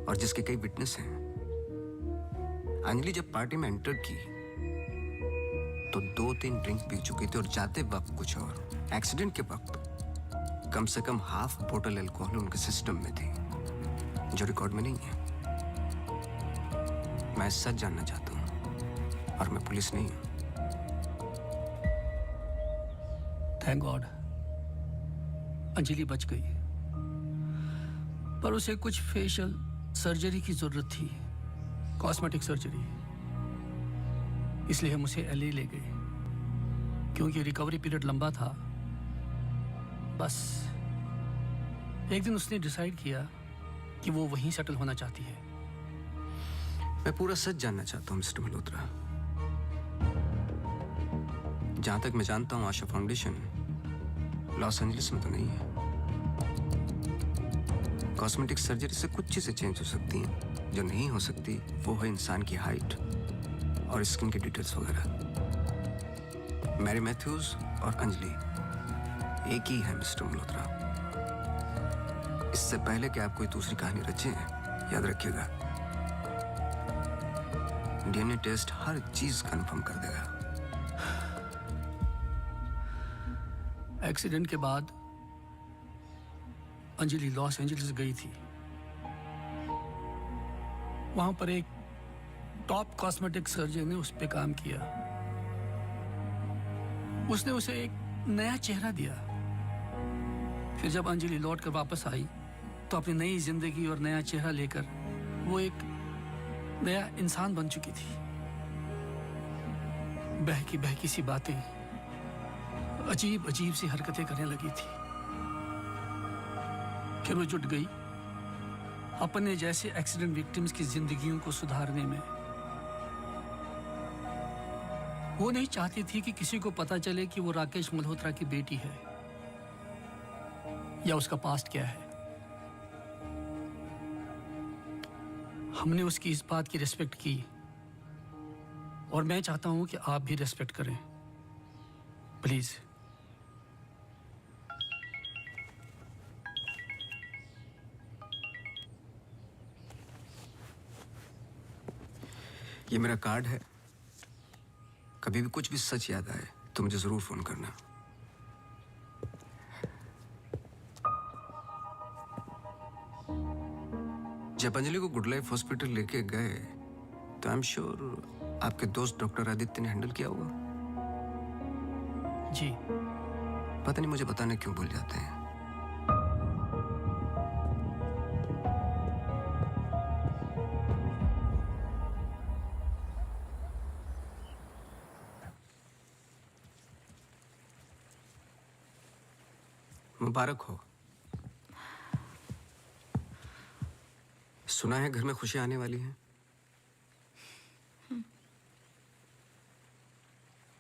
और जिसके कई विटनेस हैं। अंजलि जब पार्टी में एंटर की तो 2-3 ड्रिंक पी चुकी थी और जाते वक्त कुछ और। एक्सीडेंट के वक्त कम से कम हाफ बोतल अल्कोहल उनके सिस्टम में थी, जो रिकॉर्ड में नहीं है। मैं सच जानना चाहता हूँ और मैं पुलिस नहीं हूँ। थैंक गॉड अंजलि बच गई, पर उसे कुछ फेशियल सर्जरी की जरूरत थी, कॉस्मेटिक सर्जरी। इसलिए हम उसे LA ले गए, क्योंकि रिकवरी पीरियड लंबा था। बस एक दिन उसने डिसाइड किया कि वो वहीं सेटल होना चाहती है। मैं पूरा सच जानना चाहता हूँ मिस्टर मल्होत्रा। जहां तक मैं जानता हूँ, आशा फाउंडेशन लॉस एंजलिस में तो नहीं है। कॉस्मेटिक सर्जरी से कुछ चीजें चेंज हो सकती हैं, जो नहीं हो सकती वो है इंसान की हाइट और स्किन की डिटेल्स वगैरह। मैरी मैथ्यूज और अंजलि एक ही है मिस्टर मल्होत्रा। इससे पहले कि आप कोई दूसरी कहानी रचें, याद रखिएगा, DNA टेस्ट हर चीज कंफर्म कर देगा। एक्सीडेंट के बाद अंजलि लॉस एंजलिस गई थी। वहां पर एक टॉप कॉस्मेटिक सर्जन ने उस पे काम किया। उसने उसे एक नया चेहरा दिया। फिर जब अंजलि लौट कर वापस आई तो अपनी नई जिंदगी और नया चेहरा लेकर वो एक नया इंसान बन चुकी थी। बहकी सी बातें, अजीब अजीब सी हरकतें करने लगी थी। फिर वो जुट गई अपने जैसे एक्सीडेंट विक्टिम्स की जिंदगियों को सुधारने में। वो नहीं चाहती थी कि किसी को पता चले कि वो राकेश मल्होत्रा की बेटी है या उसका पास्ट क्या है। हमने उसकी इस बात की रिस्पेक्ट की और मैं चाहता हूं कि आप भी रिस्पेक्ट करें, प्लीज। ये मेरा कार्ड है। कभी भी कुछ भी सच याद आए तो मुझे जरूर फोन करना। जब अंजलि को गुड लाइफ हॉस्पिटल लेके गए तो आई एम श्योर आपके दोस्त डॉक्टर आदित्य ने हैंडल किया होगा। जी। पता नहीं मुझे बताने क्यों भूल जाते हैं। मुबारक हो। सुना है घर में खुशियां आने वाली हैं।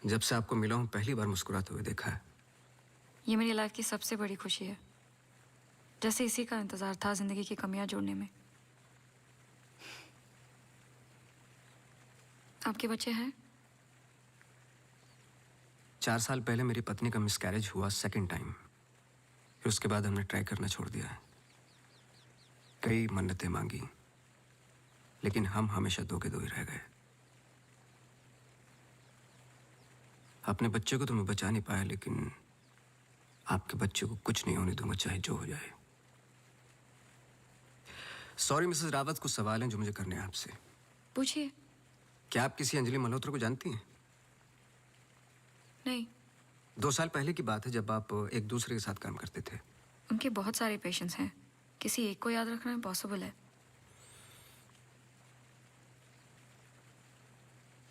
जब से आपको मिला हूं पहली बार मुस्कुराते हुए देखा है। ये मेरी लाइफ की सबसे बड़ी खुशी है, जैसे इसी का इंतजार था जिंदगी की कमियां जोड़ने में। आपके बच्चे हैं? 4 साल पहले मेरी पत्नी का मिसकैरेज हुआ सेकंड टाइम। फिर उसके बाद हमने ट्राई करना छोड़ दिया है। कई मन्नतें मांगी, लेकिन हम हमेशा दो के दो ही रह गए। अपने बच्चे को तो मैं बचा नहीं पाया, लेकिन आपके बच्चे को कुछ नहीं होने दूंगा, चाहे जो हो जाए। सॉरी मिसेस रावत, कुछ सवाल हैं जो मुझे करने हैं आपसे। पूछिए। क्या आप किसी अंजलि मल्होत्रा को जानती हैं? नहीं। 2 साल पहले की बात है जब आप एक दूसरे के साथ काम करते थे। उनके बहुत सारे पेशेंट्स हैं, किसी एक को याद रखना इम्पॉसिबल है।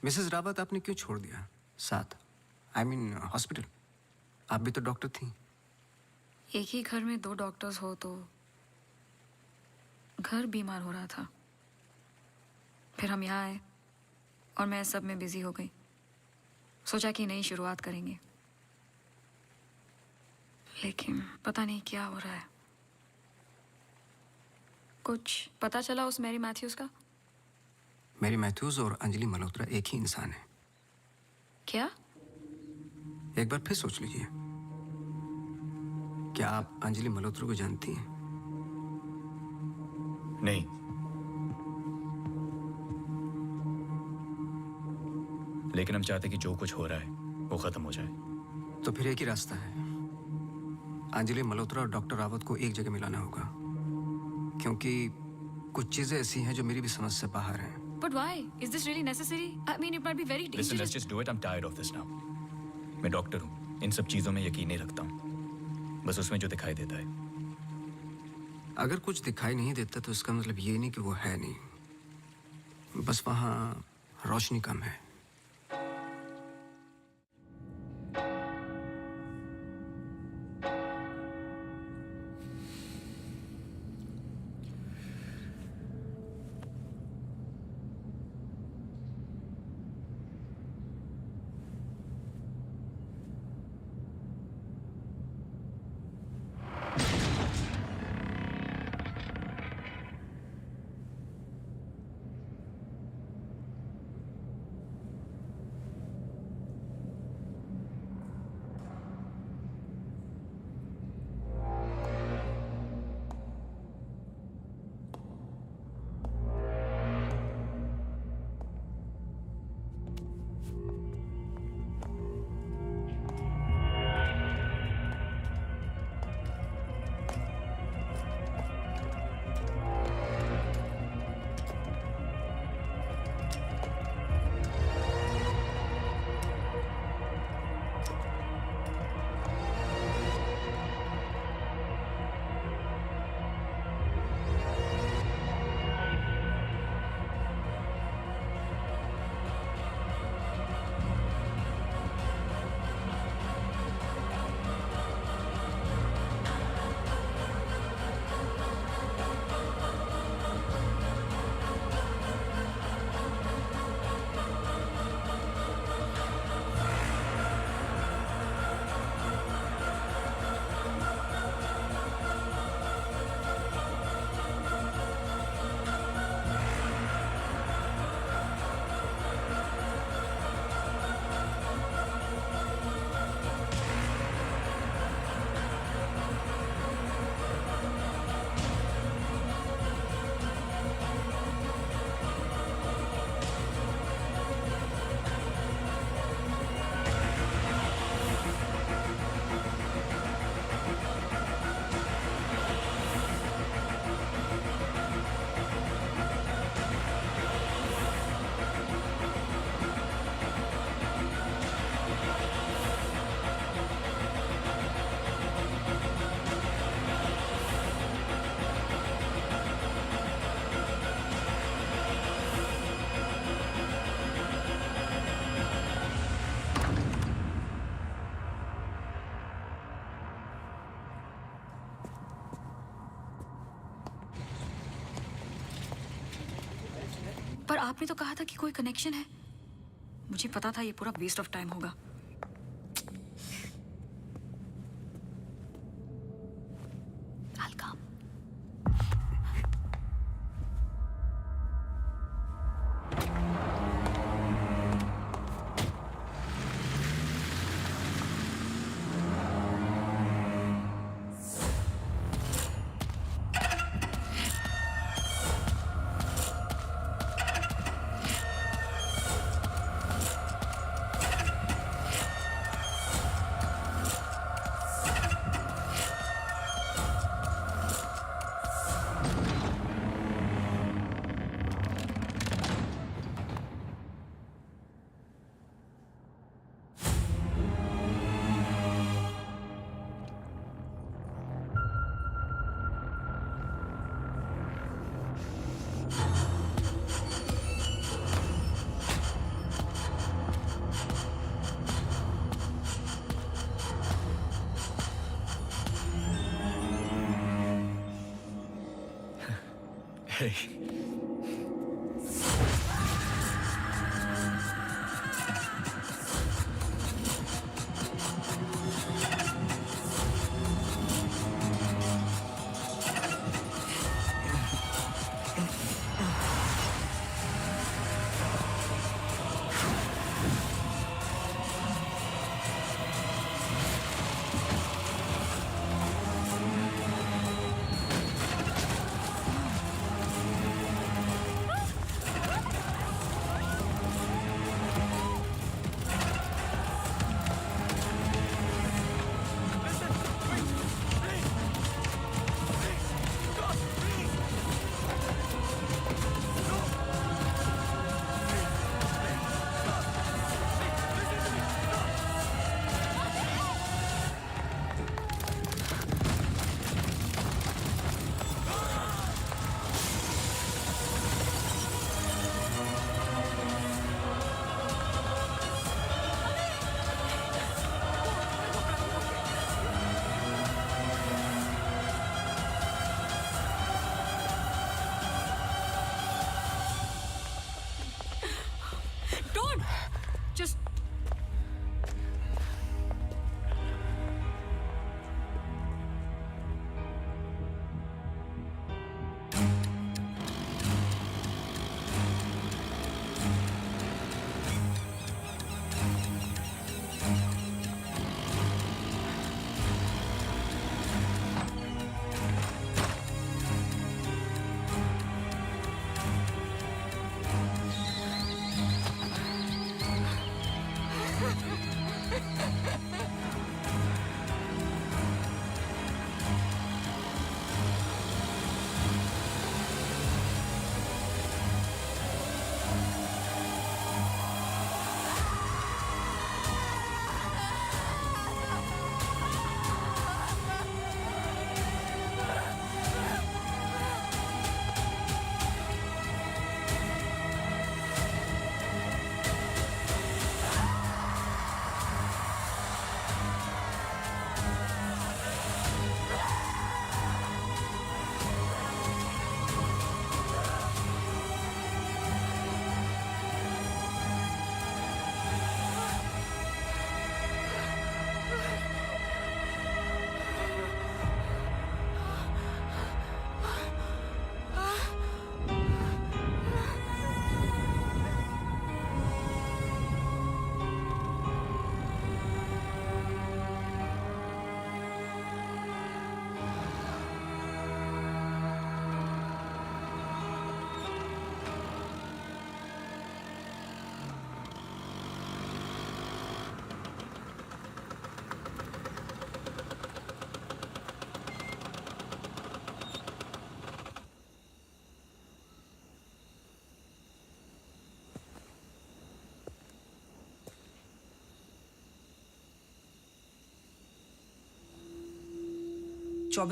मिसेस रावत, आपने क्यों छोड़ दिया साथ? I mean hospital. आप भी तो डॉक्टर थी। एक ही घर में 2 डॉक्टर्स हो तो घर बीमार हो रहा था। फिर हम यहाँ आए और मैं सब में बिजी हो गई। सोचा कि नई शुरुआत करेंगे, लेकिन पता नहीं क्या हो रहा है। कुछ पता चला उस मैरी मैथ्यूज का? मैरी मैथ्यूज और अंजलि मल्होत्रा एक ही इंसान है। क्या? एक बार फिर सोच लीजिए। क्या आप अंजलि मल्होत्रा को जानती हैं? नहीं। लेकिन हम चाहते कि जो कुछ हो रहा है वो खत्म हो जाए। तो फिर एक ही रास्ता है। अंजलि मल्होत्रा और डॉक्टर रावत को एक जगह मिलाना होगा, क्योंकि कुछ चीजें ऐसी हैं जो मेरी भी समझ से बाहर हैं। But why? Is this really necessary? I mean, it might be very Listen, dangerous. let's just do it. I'm tired of this now. मैं डॉक्टर हूँ, इन सब चीजों में यकीन नहीं रखता हूँ, बस उसमें जो दिखाई देता है। अगर कुछ दिखाई नहीं देता तो इसका मतलब ये नहीं कि वो है नहीं, बस वहाँ रोशनी कम है। पर आपने तो कहा था कि कोई कनेक्शन है। मुझे पता था ये पूरा वेस्ट ऑफ टाइम होगा। I'll come. Hey. Just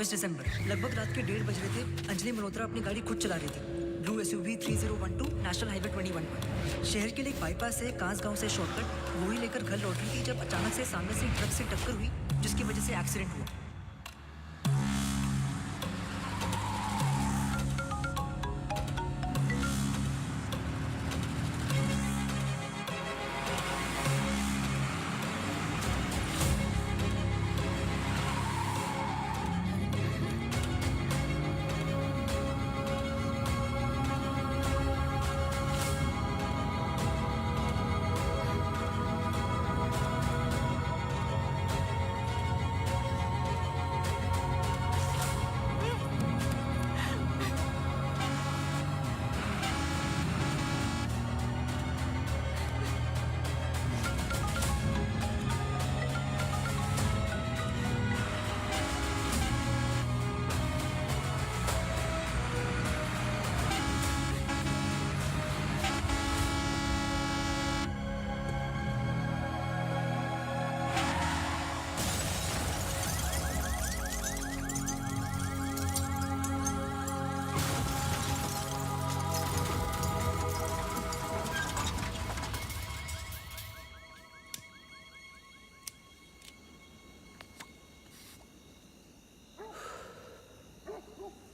दिसंबर लगभग रात के 1:30 बज रहे थे। अंजलि मल्होत्रा अपनी गाड़ी खुद चला रही थी। ब्लू SUV 3012 नेशनल हाईवे 21 पर। शहर के लिए एक बाईपास है कांसगांव से शॉर्टकट वो ही लेकर घर लौट रही थी जब अचानक से सामने से ट्रक से टक्कर हुई जिसकी वजह से एक्सीडेंट हुआ।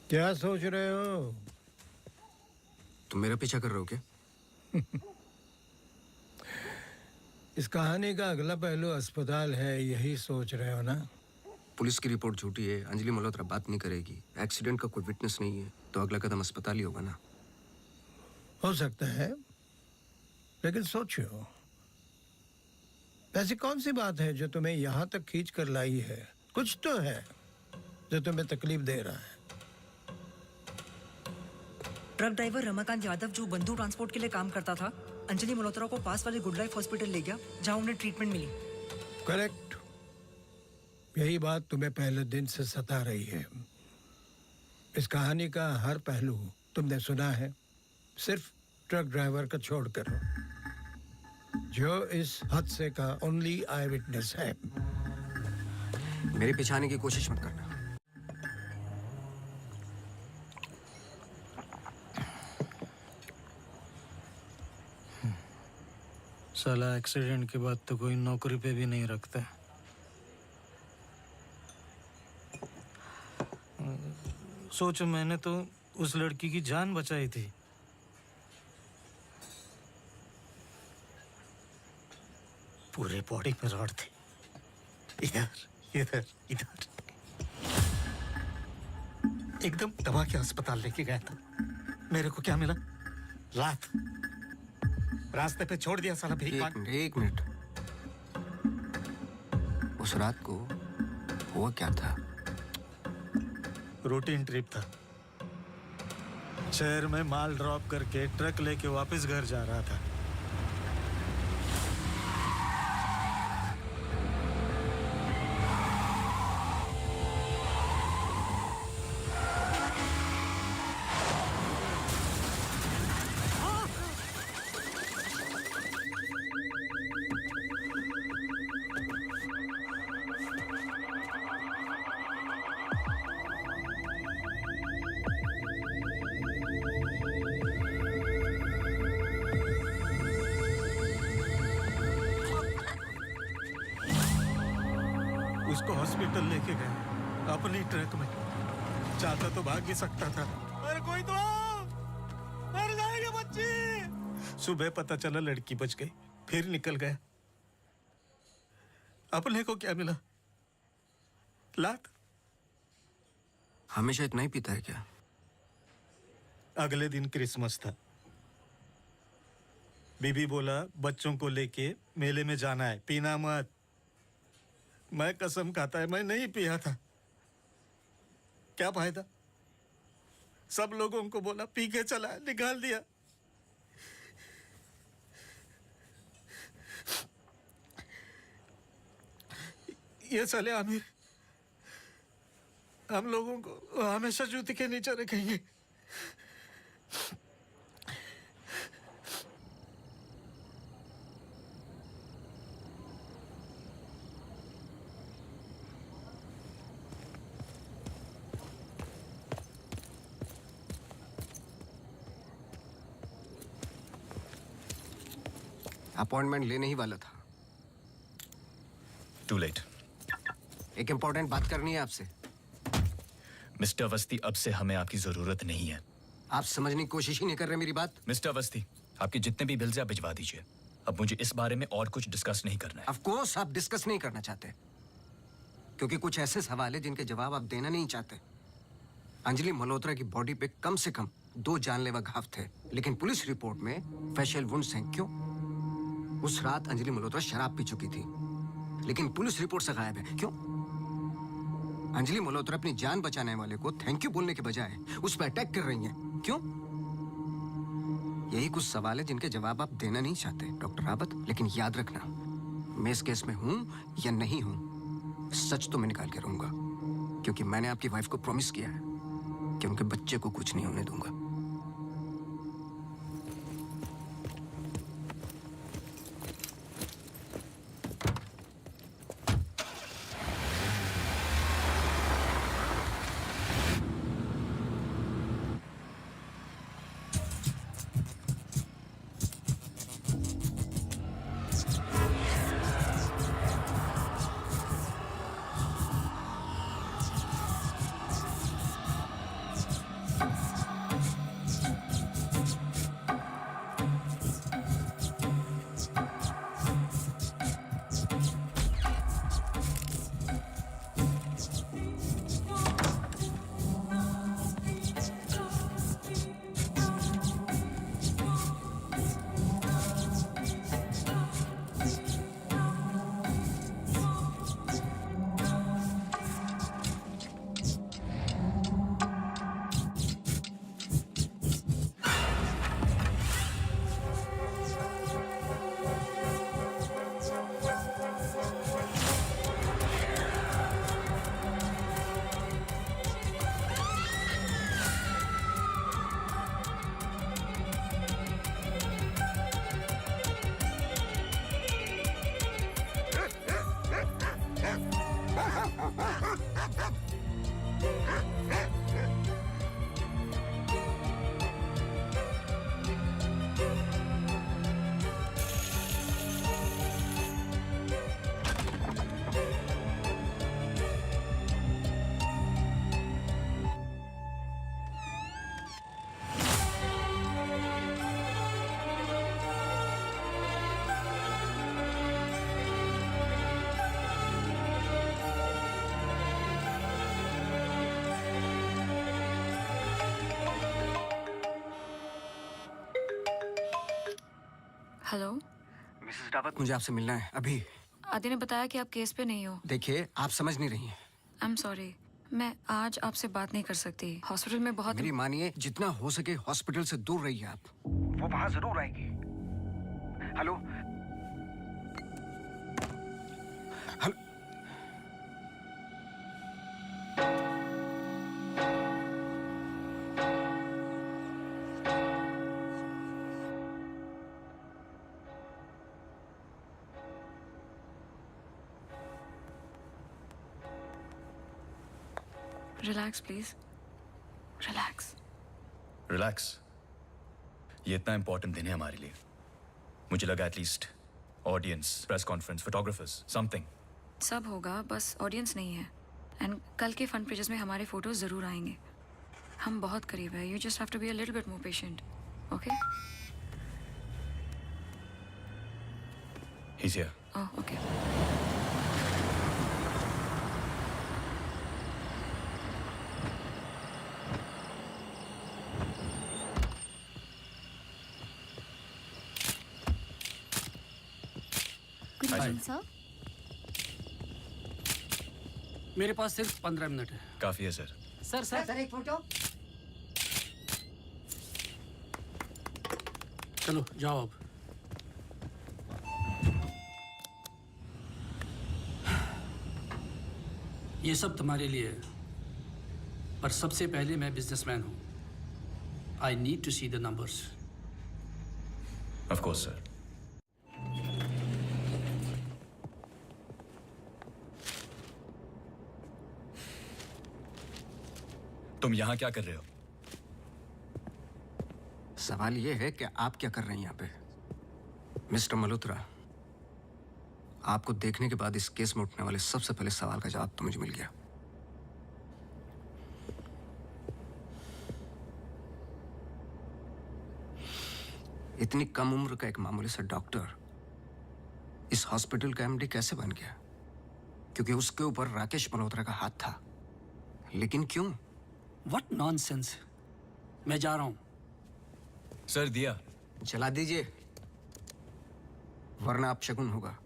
क्या सोच रहे हो? तुम मेरा पीछा कर रहे हो क्या? इस कहानी का अगला पहलू अस्पताल है, यही सोच रहे हो ना? पुलिस की रिपोर्ट झूठी है, अंजलि मल्होत्रा बात नहीं करेगी, एक्सीडेंट का कोई विटनेस नहीं है, तो अगला कदम अस्पताल ही होगा ना। हो सकता है, लेकिन सोचो, ऐसी कौन सी बात है जो तुम्हें यहां तक खींच कर लाई है? कुछ तो है जो तुम्हें तकलीफ दे रहा है। ट्रक ड्राइवर रमाकांत यादव जो बंधु ट्रांसपोर्ट के लिए काम करता था, अंजलि मल्होत्रा को पास वाले गुड लाइफ हॉस्पिटल ले गया जहां उन्हें ट्रीटमेंट मिली। करेक्ट। यही बात तुम्हें पहले दिन से सता रही है। इस कहानी का हर पहलू तुमने सुना है, सिर्फ ट्रक ड्राइवर का छोड़कर, जो इस हादसे का ओनली आई विटनेस है। मेरे पीछे आने की कोशिश मत करना। साला एक्सीडेंट के बाद तो कोई नौकरी पे भी नहीं रखता। सोचो, मैंने तो उस लड़की की जान बचाई थी। पूरे बॉडी में रॉड थे, इधर इधर इधर। एकदम दबा के अस्पताल लेके गया था। मेरे को क्या मिला? रात रास्ते पे छोड़ दिया साला भीख मांग। एक मिनट। उस रात को हुआ क्या था? रूटीन ट्रिप था। शहर में माल ड्रॉप करके ट्रक लेके वापस घर जा रहा था। उसको हॉस्पिटल लेके गए अपनी ट्रक में। चाहता तो भाग भी सकता था। अरे कोई तो आओ! मर जाएगी बच्ची। सुबह पता चला लड़की बच गई, फिर निकल गया। अपने को क्या मिला? लात। हमेशा इतना ही पीता है क्या? अगले दिन क्रिसमस था। बीबी बोला बच्चों को लेके मेले में जाना है, पीना मत। मैं कसम खाता है मैं नहीं पिया था। क्या फायदा? सब लोगों को बोला पी के चला, निकाल दिया। ये चले आमिर, हम लोगों को हमेशा जूते के नीचे रखेंगे। अपॉइंटमेंट लेने ही वाला था। To late. एक इंपॉर्टेंट बात करनी है आपसे। मिस्टर अवस्थी, अब से हमें आपकी जरूरत नहीं है। आप समझने की कोशिश ही नहीं कर रहे मेरी बात। मिस्टर अवस्थी, आपके जितने भी बिल्स आप भिजवा दीजिए। अब मुझे इस बारे में और कुछ डिस्कस नहीं करना है। ऑफ कोर्स आप डिस्कस नहीं करना चाहते, क्योंकि कुछ ऐसे सवाल है जिनके जवाब आप देना नहीं चाहते। अंजलि मल्होत्रा की बॉडी पे कम से कम 2 जानलेवा घाव थे, लेकिन पुलिस रिपोर्ट में फेशियल वुंड्स हैं। क्यों? उस रात अंजलि मल्होत्रा शराब पी चुकी थी, लेकिन पुलिस रिपोर्ट से गायब है। क्यों? अंजलि मल्होत्रा अपनी जान बचाने वाले को थैंक यू बोलने के बजाय उस पर अटैक कर रही हैं। क्यों? यही कुछ सवाल है जिनके जवाब आप देना नहीं चाहते डॉक्टर रावत। लेकिन याद रखना, मैं इस केस में हूं या नहीं हूं, सच तो मैं निकाल के रहूंगा, क्योंकि मैंने आपकी वाइफ को प्रॉमिस किया है कि उनके बच्चे को कुछ नहीं होने दूंगा। हेलो, मिसेस रावत, मुझे आपसे मिलना है अभी। आदि ने बताया कि आप केस पे नहीं हो। देखिए, आप समझ नहीं रही हैं। आई एम सॉरी, मैं आज आपसे बात नहीं कर सकती। हॉस्पिटल में बहुत मेरी मानिए, जितना हो सके हॉस्पिटल से दूर रहिए आप। वो वहां जरूर आएगी। Hello hello. Relax please, relax. Relax? ये इतना इंपॉर्टेंट दिन है हमारे लिए। मुझे लगा at least audience, press conference, photographers, something. सब होगा, बस ऑडियंस नहीं है। एंड कल के फ्रंट पेजेस में हमारे फोटोज जरूर आएंगे। हम बहुत करीब है। You just have to be a little bit more patient, okay? He's here. Oh, okay. Good evening sir. मेरे पास सिर्फ 15 मिनट है। काफी है सर। सर एक फोटो। चलो जाओ अब। ये सब तुम्हारे लिए है, पर सबसे पहले मैं बिजनेसमैन हूँ। I need to see the numbers. Of course sir. तुम यहाँ क्या कर रहे हो? सवाल ये है कि आप क्या कर रहे हैं यहाँ पे? मिस्टर मल्होत्रा, आपको देखने के बाद इस केस में उठने वाले सबसे पहले सवाल का जवाब तो मुझे मिल गया। इतनी कम उम्र का एक मामूली सा डॉक्टर इस हॉस्पिटल का एमडी कैसे बन गया? क्योंकि उसके ऊपर राकेश मल्होत्रा का हाथ था। लेकिन क्यों? What nonsense. मैं जा रहा हूं। सर दिया जला दीजिए, वरना आप शगुन होगा।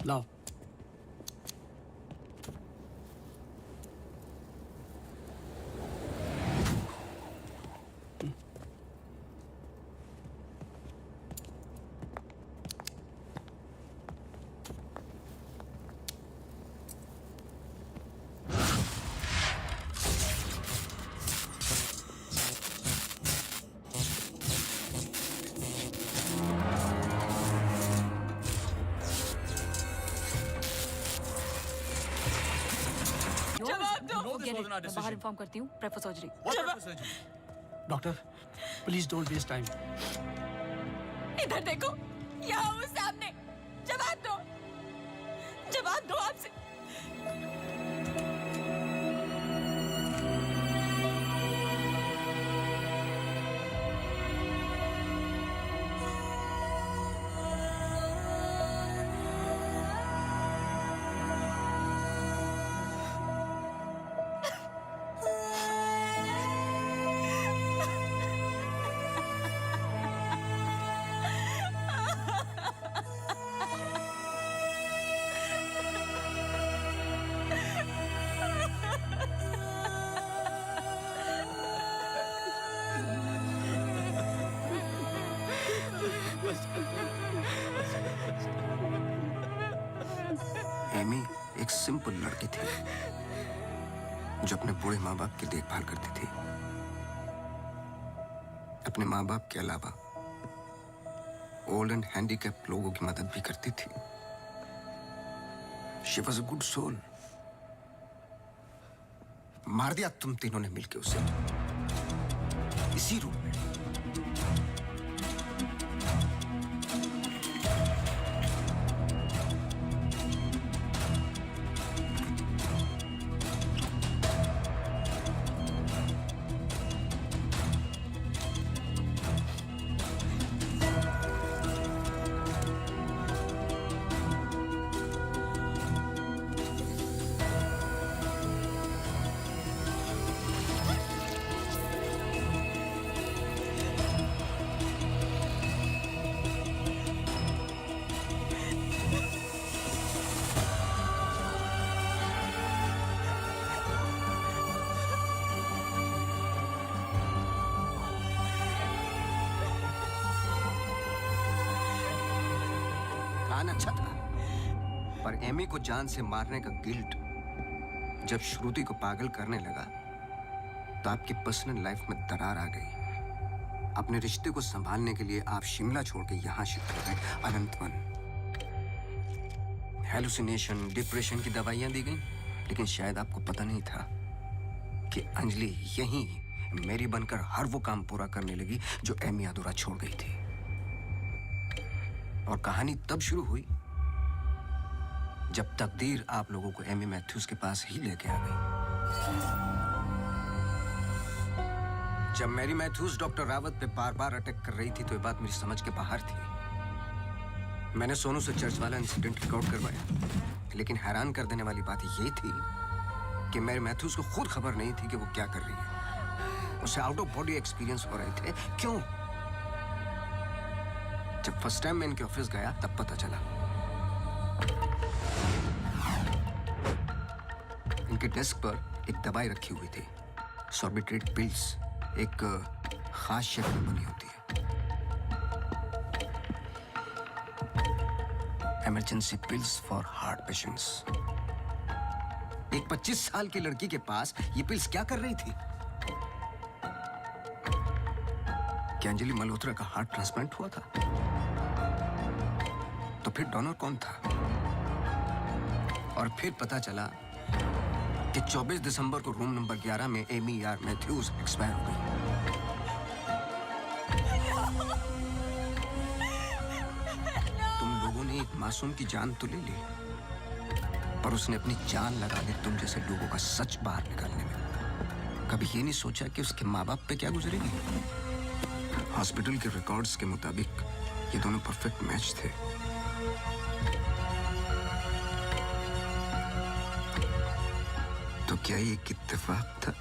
लाओ। मैं बाहर इन्फॉर्म करती हूँ। Prefer surgery. Doctor, please don't waste time. इधर देखो, यहाँ हूँ सामने। जवाब दो, जवाब दो आपसे। एमी एक सिंपल लड़की थी जो अपने बूढ़े माँ बाप की देखभाल करती थी। अपने माँ बाप के अलावा ओल्ड एंड हैंडीकैप लोगों की मदद भी करती थी। She was a good soul. मार दिया तुम तीनों ने मिलकर उसे इसी रूम में। प्लान अच्छा था, पर एमी को जान से मारने का गिल्ट जब श्रुति को पागल करने लगा तो आपकी पर्सनल लाइफ में दरार आ गई। अपने रिश्ते को संभालने के लिए आप शिमला छोड़ के यहां शिफ्ट हो गए, अनंतवन। हेलुसिनेशन, डिप्रेशन की दवाइयां दी गई, लेकिन शायद आपको पता नहीं था कि अंजलि यहीं मेरी बनकर हर वो काम पूरा करने लगी जो एमी अधूरा छोड़ गई थी। और कहानी तब शुरू हुई जब तकदीर आप लोगों को एमी मैथ्यूज के पास ही लेके आ गई। जब मैरी मैथ्यूज डॉक्टर रावत पे बार बार अटैक कर रही थी तो ये बात मेरी समझ के बाहर थी। मैंने सोनू से चर्च वाला इंसिडेंट रिकॉर्ड करवाया, लेकिन हैरान कर देने वाली बात ये थी कि मैरी मैथ्यूज को खुद खबर नहीं थी कि वो क्या कर रही है। उसे आउट ऑफ बॉडी एक्सपीरियंस हो रहे थे। क्यों? जब फर्स्ट टाइम मैं इनके ऑफिस गया तब पता चला। इनके डेस्क पर एक दवाई रखी हुई थी, सॉर्बिट्रेट पिल्स, एक खास शक्ल में बनी होती है, emergency pills for heart patients. एक 25 साल की लड़की के पास ये पिल्स क्या कर रही थी? क्या अंजलि मल्होत्रा का हार्ट ट्रांसप्लांट हुआ था? तो फिर डोनर कौन था? और फिर पता चला कि 24 दिसंबर को रूम नंबर 11 में एमी आर मैथ्यूज एक्सपायर हो गई। तुम लोगों ने एक मासूम की जान तो ले ली, पर उसने अपनी जान लगा दी तुम जैसे लोगों का सच बाहर निकालने में। कभी ये नहीं सोचा कि उसके माँ बाप पे क्या गुजरेगी? हॉस्पिटल के रिकॉर्ड्स के मुताबिक ये दोनों परफेक्ट मैच थे। तो क्या ये एक इत्तेफाक था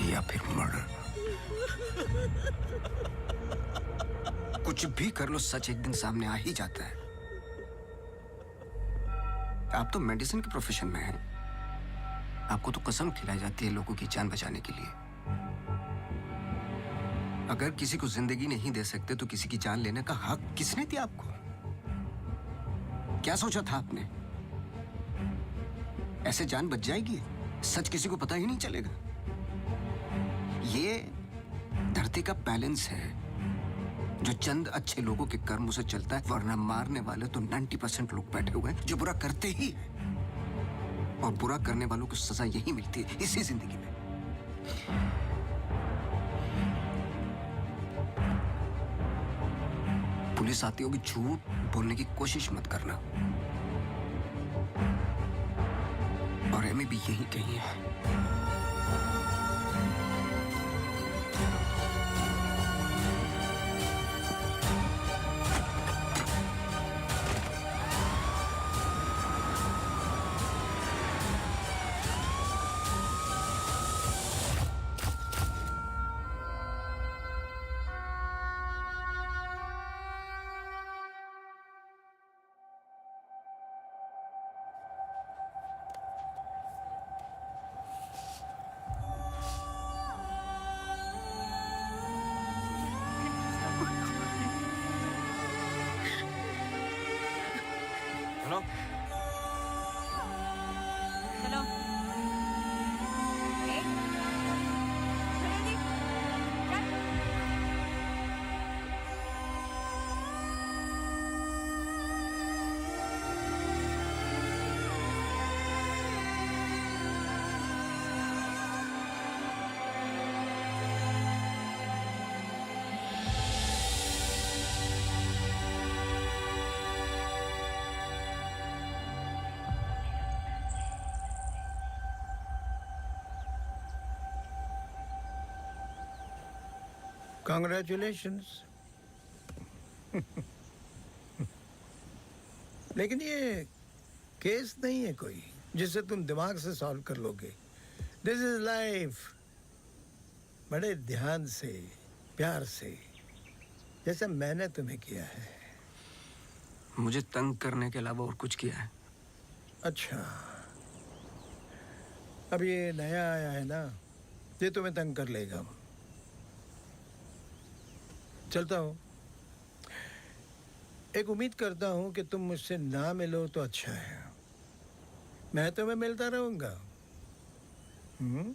या फिर मर्डर? कुछ भी कर लो, सच एक दिन सामने आ ही जाता है। आप तो मेडिसिन के प्रोफेशन में हैं। आपको तो कसम खिलाई जाती है लोगों की जान बचाने के लिए। अगर किसी को जिंदगी नहीं दे सकते तो किसी की जान लेने का हक किसने दिया आपको? क्या सोचा था आपने? ऐसे जान बच जाएगी? सच किसी को पता ही नहीं चलेगा। ये धरती का बैलेंस है जो चंद अच्छे लोगों के कर्मों से चलता है, वरना मारने वाले तो 90% लोग बैठे हुए हैं जो बुरा करते ही हैं। और बुरा करने वालों को सजा यही मिलती है इसी जिंदगी में। पुलिस आती होगी, झूठ बोलने की कोशिश मत करना। और एमी भी यही कही है। Hello hello Congratulations. लेकिन ये केस नहीं है कोई जिसे तुम दिमाग से सॉल्व कर लोगे। This is life. बड़े ध्यान से, प्यार से, जैसे मैंने तुम्हें किया है। मुझे तंग करने के अलावा और कुछ किया है? अच्छा, अब ये नया आया है ना, ये तुम्हें तंग कर लेगा। चलता हूँ। एक उम्मीद करता हूं कि तुम मुझसे ना मिलो तो अच्छा है। मैं तुम्हें मिलता रहूंगा। हम्म?